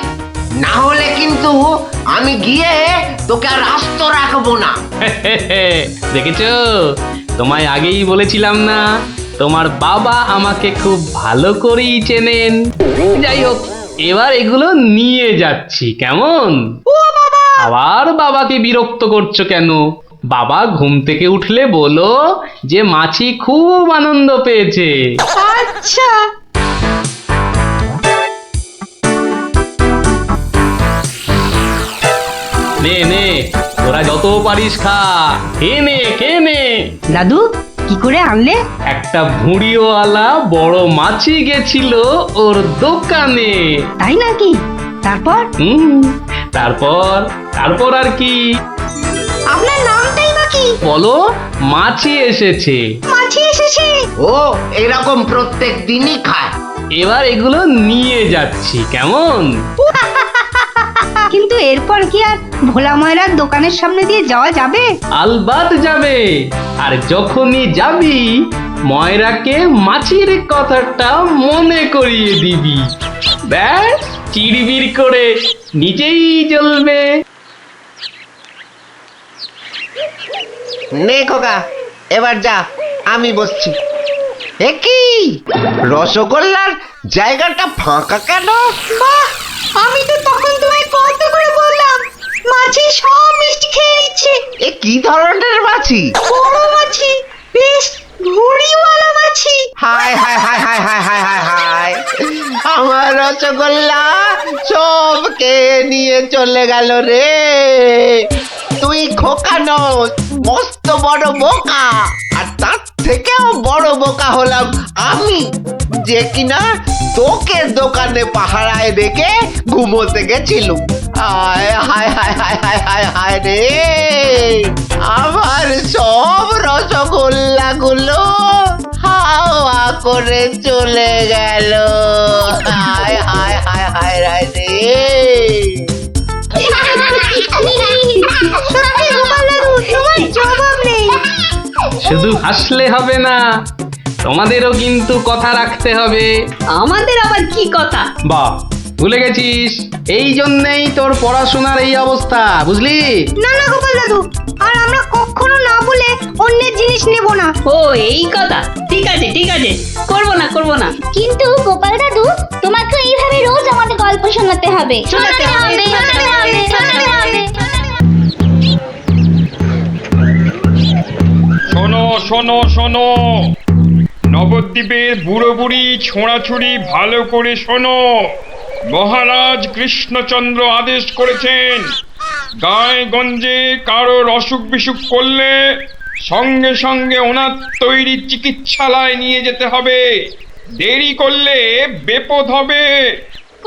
না হলে কিন্তু আমি গিয়ে তোকে আর আস্ত রাখবো না। দেখেছো, তোমায় আগেই বলেছিলাম না, তোমার বাবা আমাকে খুব ভালো করেই চেনেন। যাই হোক, এবার এগুলো নিয়ে যাচ্ছি, কেমন? আবার বাবাকে বিরক্ত করছো কেন? বাবা ঘুম থেকে উঠলে বলো যে মাছি খুব আনন্দ পেয়েছে। আচ্ছা। নে, তোরা যত পারিস খা, খেয়ে নে। দাদু কি করে আনলে? একটা ভুঁড়িওয়ালা বড় মাছি গেছিল ওর দোকানে। তাই নাকি? তারপর? তারপর আর কি? আপনার নামটাই বা কি? বলো মাছি এসেছে। ও এরকম প্রত্যেক দিনই খায়। এবার এগুলো নিয়ে যাচ্ছি, কেমন? কিন্তু এরপর কি আর ভোলা ময়রার দোকানের সামনে দিয়ে যাওয়া যাবে? আলবাত যাবে। আর যখনই যাবি ময়রাকে মাছির কথাটা মনে করিয়ে দিবি। ব্যাস চিড়বিড় করে নিজেই জ্বলবে। নে খোকা, এবার যা, আমি বসছি। এ কি রসগোল্লার জায়গাটা ফাঁকা কেন? আমি তো তখন তোমায় কত করে বললাম, মাছি সব মিষ্টি খেয়ে নিচ্ছে। এ কি ধরনের মাছি? বড় মাছি, বেশ ভুঁড়িওয়ালা মাছি। হায় হায় হায় হায় হায় হায় হায় হায়, আমার রসগোল্লা সব খেয়ে নিয়ে চলে গেল রে। তুই খোকা নস, মস্ত বড় বোকা। আর তার থেকেও বড় বোকা হলাম আমি, যে কিনা তোকে দোকানে পাহারায় রেখে ঘুমোতে গেছিলুম। হায় হায় হায় হায় হায় হায় হায় রে, আমার সব রসগোল্লা গুলো হাওয়া করে চলে গেল। হায় হায় হায় হায় হায় রে। তোমার জবাব নেই। শুধু হাসলে হবে না, তোমাদেরও কিন্তু কথা রাখতে হবে। আমাদের আবার কি কথা? বাহ, ভুলে গেছিস? এই জন্যেই তোর পড়াশোনার এই অবস্থা, বুঝলি? না না গোপাল দাদু, আর আমরা কখনো না বলে অন্যের জিনিস নেব না। ও এই কথা, ঠিক আছে ঠিক আছে, করবো না করবো না। কিন্তু গোপাল দাদু, তোমাকে এইভাবে রোজ আমাদের গল্প শোনাতে হবে। শোনাতে হবে, শোনাতে হবে, শোনাতে হবে। শোনো শোনো শোনো, নবদ্বীপের বুড়ো বুড়ি ছোঁড়াছুড়ি ভালো করে শোনো। মহারাজ কৃষ্ণচন্দ্র আদেশ করেছেন, গায়ে গঞ্জে কারোর অসুখ বিসুখ করলে সঙ্গে সঙ্গে ওনার তৈরি চিকিৎসালয় নিয়ে যেতে হবে। দেরি করলে বিপদ হবে।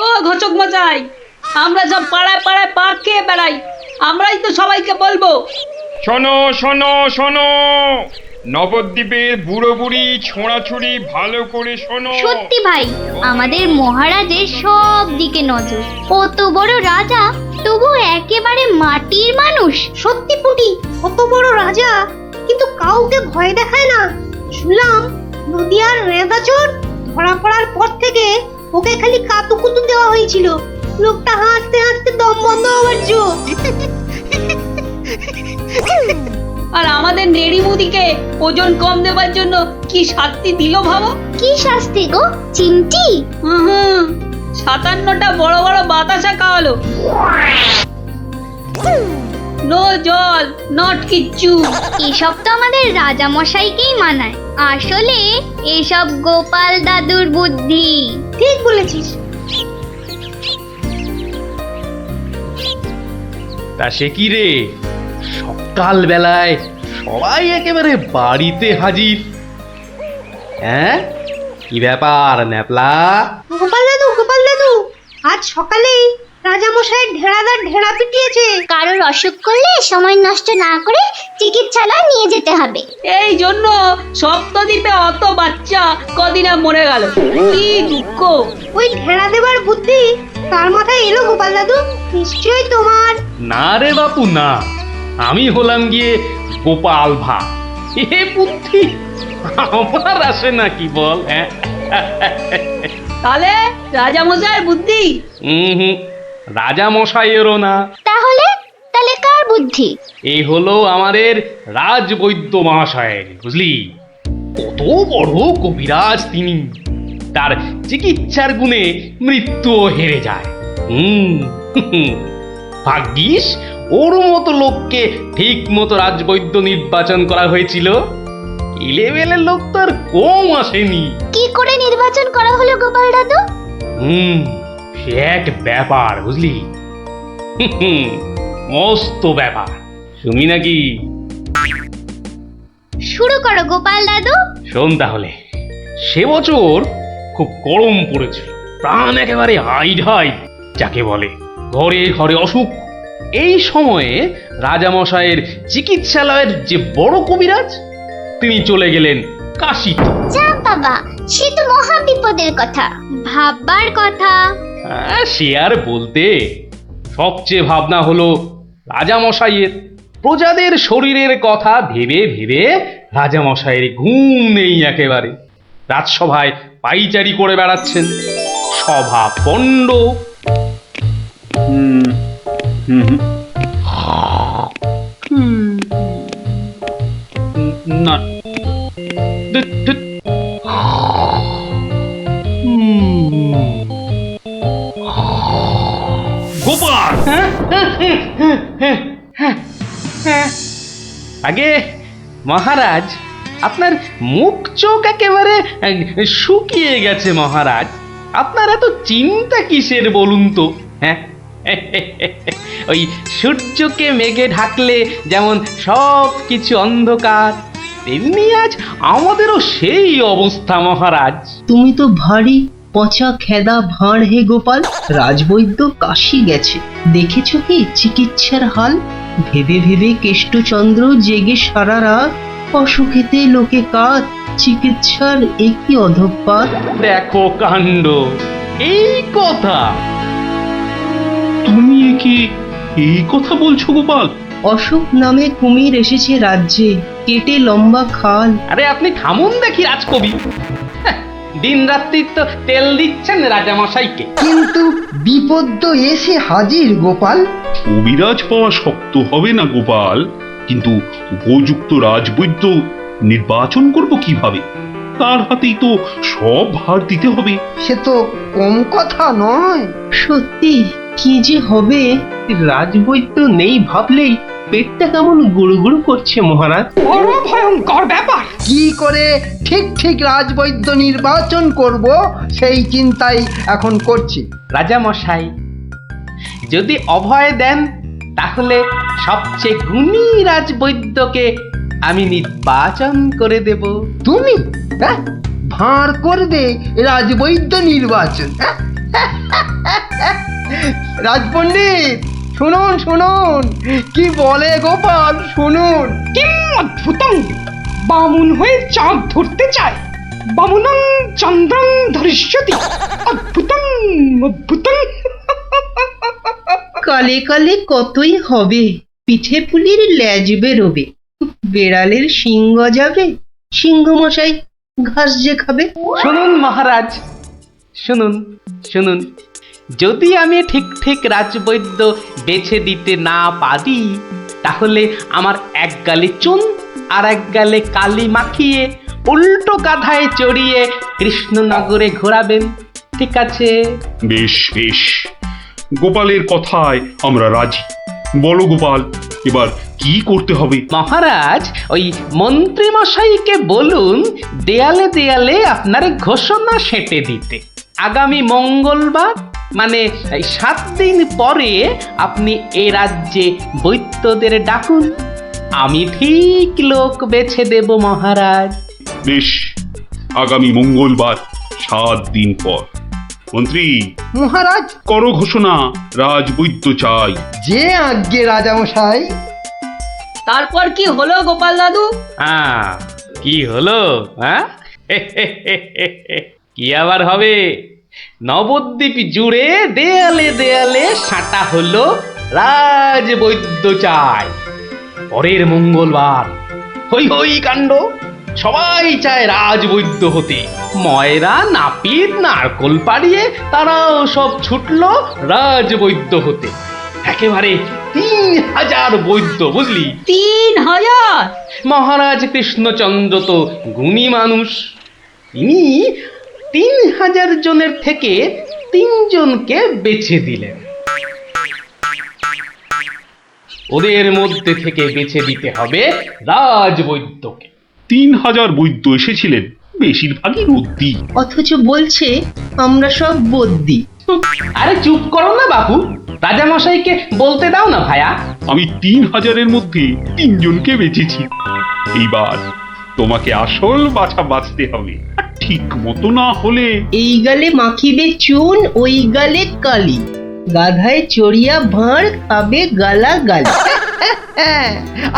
ও ঘচক মশাই, আমরা সব পাড়ায় পাড়ায় পা খেয়ে বেড়াই, আমরাই তো সবাইকে বলবো। শোনো শোনো শোনো, নবদ্বীপের বুড়ো বুড়ি ছোঁড়াছুড়ি ভালো করে শোনো। সত্যি ভাই, আমাদের মহারাজের সব দিকে নজর। কত বড় রাজা, তবু একেবারে মাটির মানুষ। সত্যি পুটি, কত বড় রাজা, কিন্তু কাউকে ভয় দেখায় না। শুনলাম নদিয়ার রেঁদাচোর ধরা পড়ার পর থেকে ওকে খালি কাতুকুতু দেওয়া হয়েছিল। লোকটা হাসতে হাসতে দম বন্ধ হওয়ার জো। আর আমাদের নেড়িমুদিকে ওজন কম দেবার জন্য কি শাস্তি দিল ভাবো? কি শাস্তি গো চিমটি? 57টা বড় বড় বাতাসা খাওয়ালো। নো জল, নট কিচ্ছু। এসব তো আমাদের রাজা মশাইকেই মানায়। আসলে এসব গোপাল দাদুর বুদ্ধি। ঠিক বলেছিস। তা সে কি রে, সকাল বেলায় সবাই একেবারে বাড়িতে হাজির। হ্যাঁ, কি ব্যাপার ন্যাপলা? গোপাল দাদু, আজ সকালেই রাজামশাই ঢেড়াদার ঢেড়া পিটিয়েছে। কারোর অসুখ করলে সময় নষ্ট না করে চিকিৎসালয়ে নিয়ে যেতে হবে। এই জন্য সপ্তদ্বীপে অত বাচ্চা কদিনে মরে গেল। কি দুঃখ। ওই ঢেড়া দেবার বুদ্ধি তার মাথায় এলো গোপাল দাদু? নিশ্চয়ই তোমার। না রে বাপু না, আমি হলাম গিয়ে গোপাল ভা। এ বুদ্ধি আমার আসে নাকি বল? হ্যাঁ, তাহলে রাজামশাইয়ের বুদ্ধি? রাজা মশাইয়েরও না। তাহলে কার বুদ্ধি? এই হলো আমাদের রাজবৈদ্য মহাশয়ের, বুঝলি? কত বড় কবিরাজ তিনি, তার চিকিৎসার গুণে মৃত্যুও হেরে যায়। ভাগ্যিস ওর মতো লোককে ঠিক মতো রাজবৈদ্য নির্বাচন করা হয়েছিল। ইলেভেলের লোক তো আর কম আসেনি। কি করে নির্বাচন করা হলো গোপাল দাদু? সে এক ব্যাপার, বুঝলি? মস্ত ব্যাপার, শুনি নাকি? শুরু করো গোপাল দাদু। শোন তাহলে। সে বছর খুব গরম পড়েছিল, প্রাণ একেবারে হাই যাকে বলে। ঘরে ঘরে অসুখ। এই সময়ে রাজামশাইয়ের চিকিৎসালয়ের যে বড় কবিরাজ, তিনি চলে গেলেন কাশীতে। যা বাবা, সে তো মহা বিপদের কথা, ভাববার কথা। সে আর বলতে, সবচেয়ে ভাবনা হলো রাজামশাইয়ের। প্রজাদের শরীরের কথা ভেবে ভেবে রাজামশাইয়ের ঘুম নেই একেবারে। রাজসভায় পাইচারি করে বেড়াচ্ছেন, সভা পণ্ড। না, ধুৎ, ধুৎ। গোপাল! আগে মহারাজ, আপনার মুখ চোখ একেবারে শুকিয়ে গেছে মহারাজ। আপনার এত চিন্তা কিসের বলুন তো? হ্যাঁ, ওই সূর্যকে মেঘে ঢাকলে যেমন সব কিছু অন্ধকার, তেমনি আজ আমাদেরও সেই অবস্থা মহারাজ। তুমি তো ভারী পচা খেদা ভাঁড় হে গোপাল। রাজবৈদ্য কাশি গেছে, দেখেছো কি চিকিৎসার হাল? ভেবে ভেবে কেষ্টচন্দ্র জেগে সারা রাত, অসুখেতে লোকে কাত, চিকিৎসার একই অধঃপাত। দেখো কাণ্ড, এই কথা তুমি কি এই কথা বলছো গোপাল? অসুখ নামে কুমির এসেছে রাজ্যে, কেটে লম্বা খাল। আরে আপনি থামুন দেখি রাজকবি। দিন রাত্রি তো তেল দিচ্ছেন রাজামশাইকে। কিন্তু বিপদ তো এসে হাজির গোপাল। কবিরাজ পাওয়া শক্ত হবে না গোপাল, কিন্তু উপযুক্ত রাজবৈদ্য নির্বাচন করব কিভাবে? তার হাতেই তো সব ভার দিতে হবে। সে তো কম কথা নয়। সত্যি কি যে হবে, রাজবৈদ্য নেই ভাবলেই পেটটা কেমন গুড়গুড় করছে মহারাজ। বড় ভয়ঙ্কর ব্যাপার। কি করে ঠিক ঠিক রাজবৈদ্য নির্বাচন করব সেই চিন্তাই এখন করছি। রাজামশাই, যদি অভয় দেন তাহলে সবচেয়ে গুণী রাজবৈদ্যকে আমি নির্বাচন করে দেব। তুমি ভাঁড় করবে রাজবৈদ্য নির্বাচন? রাজপণ্ডিত শুনুন শুনুন, কি বলে গোপাল শুনুন। কিম অদ্ভুতং! বামুন হয়ে চাঁদ ধরতে চায়। বামুনং চন্দ্রং ধরিষ্যতি। অদ্ভুতং অদ্ভুতং। কালে কালে কতই হবে, পিঠে পুলির ল্যাজ বেরোবে, বেড়ালের সিংহ যাবে, সিংহ মশাই ঘাস যে খাবে। শুনুন মহারাজ, শুনুন শুনুন, যদি আমি ঠিক ঠিক রাজবৈদ্য বেছে দিতে না পারি, তাহলে আমার এক গালে চুন আর এক গালে কালি মাখিয়ে উল্টো কাঁধায় চড়িয়ে কৃষ্ণনগরে ঘোরাবেন, ঠিক আছে? বেশ বেশ, গোপালের কথায় আমরা রাজি। বলো গোপাল, এবার কি করতে হবে? মহারাজ, ওই মন্ত্রী মশাইকে বলুন দেয়ালে দেয়ালে আপনার ঘোষণা সেঁটে দিতে। আগামী মঙ্গলবার মানে 7 দিন পরে আপনি এ রাজ্যে বৈদ্যদের ডাকুন, আমি ঠিক লোক বেছে দেব মহারাজ। বেশ, আগামী মঙ্গলবার 7 দিন পর। মন্ত্রী মহারাজ, করো ঘোষণা, রাজবৈদ্য চাই। যে আজ্ঞে রাজামশাই। তারপর কি হলো গোপাল দাদু? হ্যাঁ, কি হলো? হ্যাঁ, কি আবার হবে? নবদ্বীপ জুড়ে দেয়ালে দেয়ালে সাঁটা হলো রাজবৈদ্য চাই। পরের মঙ্গলবার হই হই কাণ্ড, সবাই চায় রাজবৈদ্য হতে। ময়রা নাপিত নারকোল পাড়িয়ে তারাও সব ছুটলো রাজবৈদ্য হতে। একেবারে 3000 বৈদ্য, বুঝলি? 3000! মহারাজ কৃষ্ণচন্দ্র তো গুণী মানুষ, তিনি 3000 জনের থেকে 3 জনকে বেছে দিলেন। ওদের মধ্যে থেকে বেছে দিতে হবে রাজবৈদ্যকে। 3000 বৈদ্য এসেছিলেন, বেশিরভাগই রদ্দি। অথচ বলছে আমরা সব বদ্যি। আরে চুপ করো না বাবু, রাজামশাইকে বলতে দাও না ভায়া। আমি 3000-এর মধ্যে 3 জনকে বেছেছি। এইবার তোমাকে আসল বাছা বাছতে হবে, আর ঠিক মতো না হলে এই গালে মাখিবে চুন, ওই গালে কালি, গাধায় চড়িয়া ভাঁড় খাবে গালা গালি।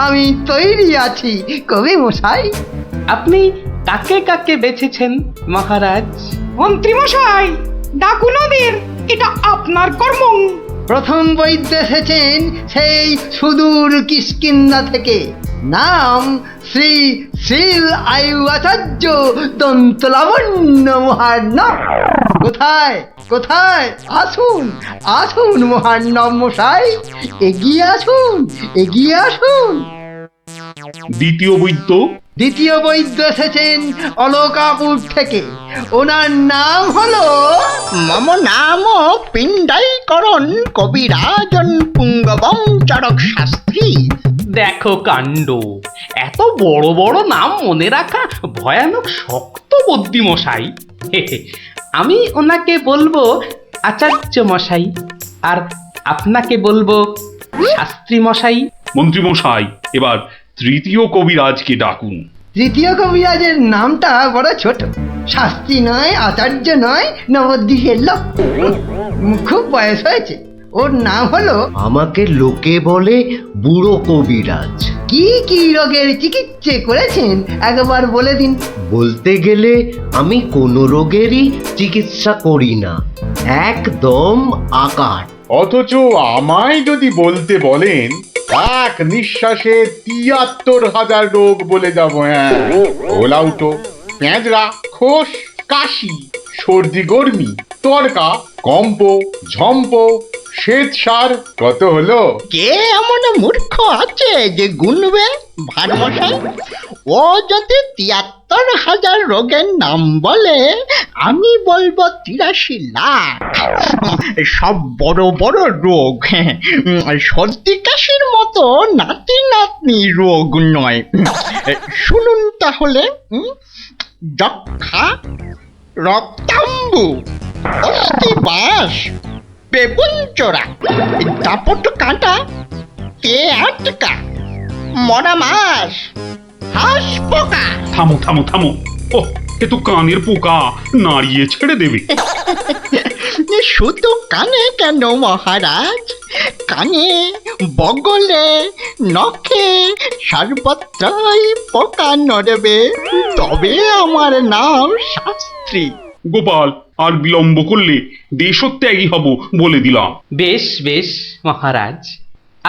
আমি তৈরি আছি কবি মশাই। আপনি কাকে কাকে বেছেছেন মহারাজ? মন্ত্রী মশাই, ডাকুন ওদের, এটা আপনার কর্ম। প্রথম বৈদ্য এসেছেন সেই সুদূর কিষ্কিন্ধা থেকে। নাম শ্রী শ্রীল আয়ু আচার্য দন্তলাবণ্য মহার্ণব। কোথায় কোথায়? আসুন আসুন মহার্ণব মশাই, এগিয়ে আসুন এগিয়ে আসুন। দ্বিতীয় বৈদ্য? দ্বিতীয় বৈদ্য এসেছেন অলকাপুর থেকে। ওনার নাম হলো মম নাম পিণ্ডাইকরণ কবিরাজন পুঙ্গবং চরক শাস্ত্রী। দেখো কাণ্ড, এত বড় বড় নাম মনে রাখা ভয়ানক শক্ত বুদ্ধি মশাই। আমি ওনাকে বলবো আচার্য মশাই, আর আপনাকে বলবো শাস্ত্রী মশাই। মন্ত্রী মশাই, এবার তৃতীয় কবিরাজকে ডাকুন। তৃতীয় কবিরাজের নামটা বড় ছোট, শাস্ত্রী নয় আচার্য নয়, নবদ্বীপের লোক, খুব বয়স হয়েছে। ওর নাম হলো, আমাকে লোকে বলে বুড়ো কবিরাজ। কি কি রোগের চিকিৎসা করেছেন একবার বলে দিন। বলতে গেলে আমি কোনো রোগেরই চিকিৎসা করি না, একদম আকার। অথচ আমায় যদি বলতে বলেন, এক নিঃশ্বাসে ৭৩,০০০ রোগ বলে যাব। হ্যাঁ, ওলাউটো, পেঁজরা, খোস, কাশি, সর্দি গর্মি, তরকা, কম্প, ঝম্প, শ্বেত সার, কত হলো? কে এমন মূর্খ আছে যে গুনবে ভারমশাই? ও যদি ৭৩,০০০ রোগের নাম বলে, আমি বলবো ৮৩ লাখ। সব বড় বড় রোগ, সর্দি কাশির মতো নাতি নাতনি রোগ নয়। শুনুন তাহলে, যক্ষা, রক্তাম্বু, অস্থিবাস, বেগুন চোরা, দাপট কাঁটা, কে আটকা, মরা মাছ, হাঁস পোকা। থামো থামো থামো, ও এ তো কানের পোকা, নাড়িয়ে ছেড়ে দেবে। শুধু কানে কেন মহারাজ, কানে, বগলে, নখে, সর্বত্রই পোকা নড়বে, তবে আমার নাম শাস্ত্রী। গোপাল, আর বিলম্ব করলে দেশত্যাগী হব বলে দিলাম। বেশ বেশ মহারাজ,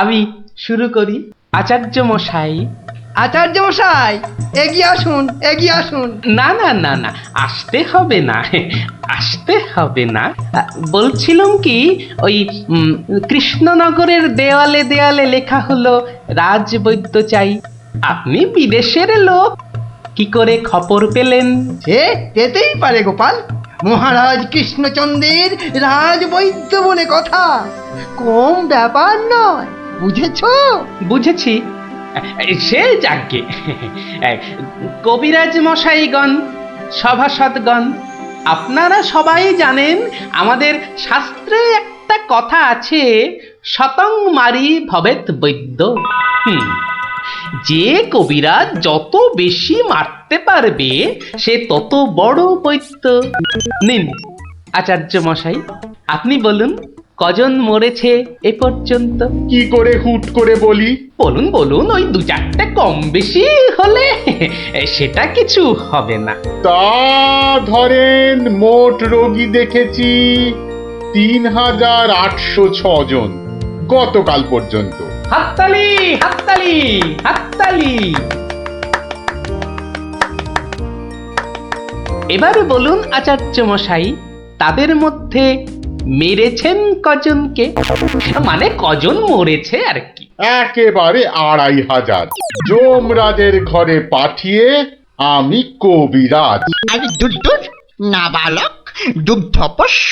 আমি শুরু করি। আচার্য মশাই। আচার্য মশাই এগিয়ে আসুন এগিয়ে আসুন। না না না না, আসতে হবে না, আসতে হবে না। বলছিলাম কি, ওই কৃষ্ণনগরের দেওয়ালে দেওয়ালে লেখা হলো রাজবৈদ্য চাই। আপনি বিদেশের লোক, কি করে খবর পেলেন? সে পেতেই পারে গোপাল, মহারাজ কৃষ্ণচন্দ্রের রাজবৈদ্য বলে কথা, কম ব্যাপার নয়, বুঝেছো? বুঝেছি, সে যাকে। কবিরাজ মশাইগণ, সভাসদগণ, আপনারা সবাই জানেন আমাদের শাস্ত্রে একটা কথা আছে, শতং মারি ভবেত বৈদ্য। যে কবিরাজ যত বেশি মারতে পারবে সে তত বড় বৈদ্য। নিন আচার্য মশাই, আপনি বলুন কজন মরেছে এ পর্যন্ত? কি করে হুট করে বলি? বলুন বলুন, ওই ২-৪টে কম বেশি হলে সেটা কিছু হবে না। তা ধরেন মোট রোগী দেখেছি ৩,৮০৬ জন গতকাল পর্যন্ত। হাততালি হাততালি হাততালি। এবার বলুন আচার্য মশাই, তাদের মধ্যে মেরেছেন কজনকে? মানে কজন মরেছে আর কি। একেবারে ২৫০০। যমরাজের ঘরে পাঠিয়ে আমি কবিরাজ। আর দুধ নাবালক, দুগ্ধপোষ্য,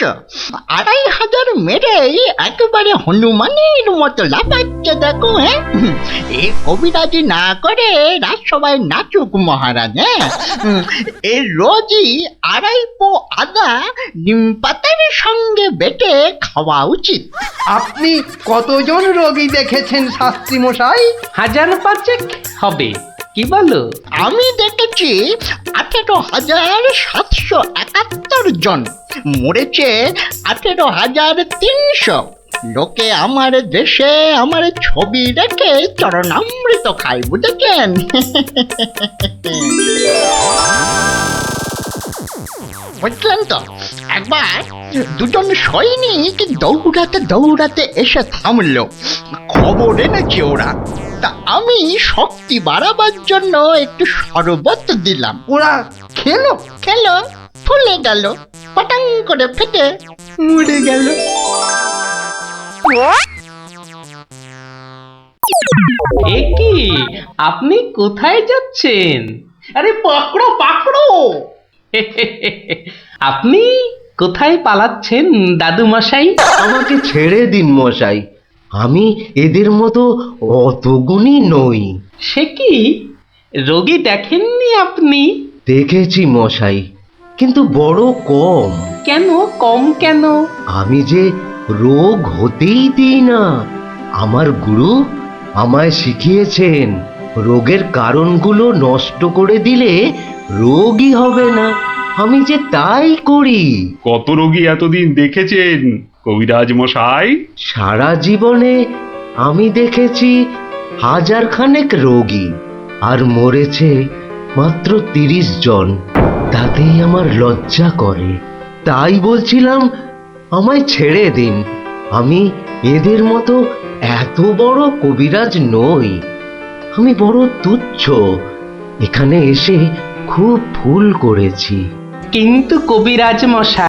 ২৫০০ মেরেই একেবারে হনুমানের মতো লাফাচ্ছে দেখো। হ্যাঁ, এ কবিরাজি না করে রাজসভায় নাচুক মহারাজ। হ্যাঁ, এ রোজই ২.৫ পো আদা নিম পাতার সঙ্গে বেটে খাওয়া উচিত। আপনি কতজন রোগী দেখেছেন শাস্ত্রী মশাই? ৫০০ হবে, কি বলো? আমি দেখেছি ১৮,৭৭১ জন, মরেছে ১৮,৩০০। লোকে আমার দেশে আমার ছবি রেখে চরণামৃত খায়, বুঝেছেন? বুঝলেন তো, একবার দুজন সৈনিক দৌড়াতে দৌড়াতে এসে থামলো। খবর এনেছে ওরা, তা আমি শক্তি বাড়াবার জন্য একটু শরবত দিলাম। ওরা খেলো? খেলো, ফুলে গেল, পটাং করে ফেটে মরে গেল। এ কি, আপনি কোথায় যাচ্ছেন? আরে পাকড়ো পাকড়ো! আপনি কোথায় পালাচ্ছেন দাদু মশাই? আমাকে ছেড়ে দিন মশাই, আমি এদের মতো অত গুণী নই। সে কি, রোগী দেখেননি আপনি? দেখেছি মশাই, কিন্তু বড় কম। কেন কম কেন? আমি যে রোগ হতেই দিই না। আমার গুরু আমায় শিখিয়েছেন, রোগের কারণগুলো নষ্ট করে দিলে রোগই হবে না। আমি যে তাই করি। কত রোগী এতদিন দেখেছেন কবিরাজ মশাই? সারা জীবনে আমি দেখেছি 1000 খানেক রোগী, আর মরেছে মাত্র 30 জন। তাতেই আমার লজ্জা করে। তাই বলছিলাম আমায় ছেড়ে দিন, আমি এদের মতো এত বড় কবিরাজ নই। আমি বড় তুচ্ছ, এখানে এসে খুব ভুল করেছি। কিন্তু কবিরাজ মশাই,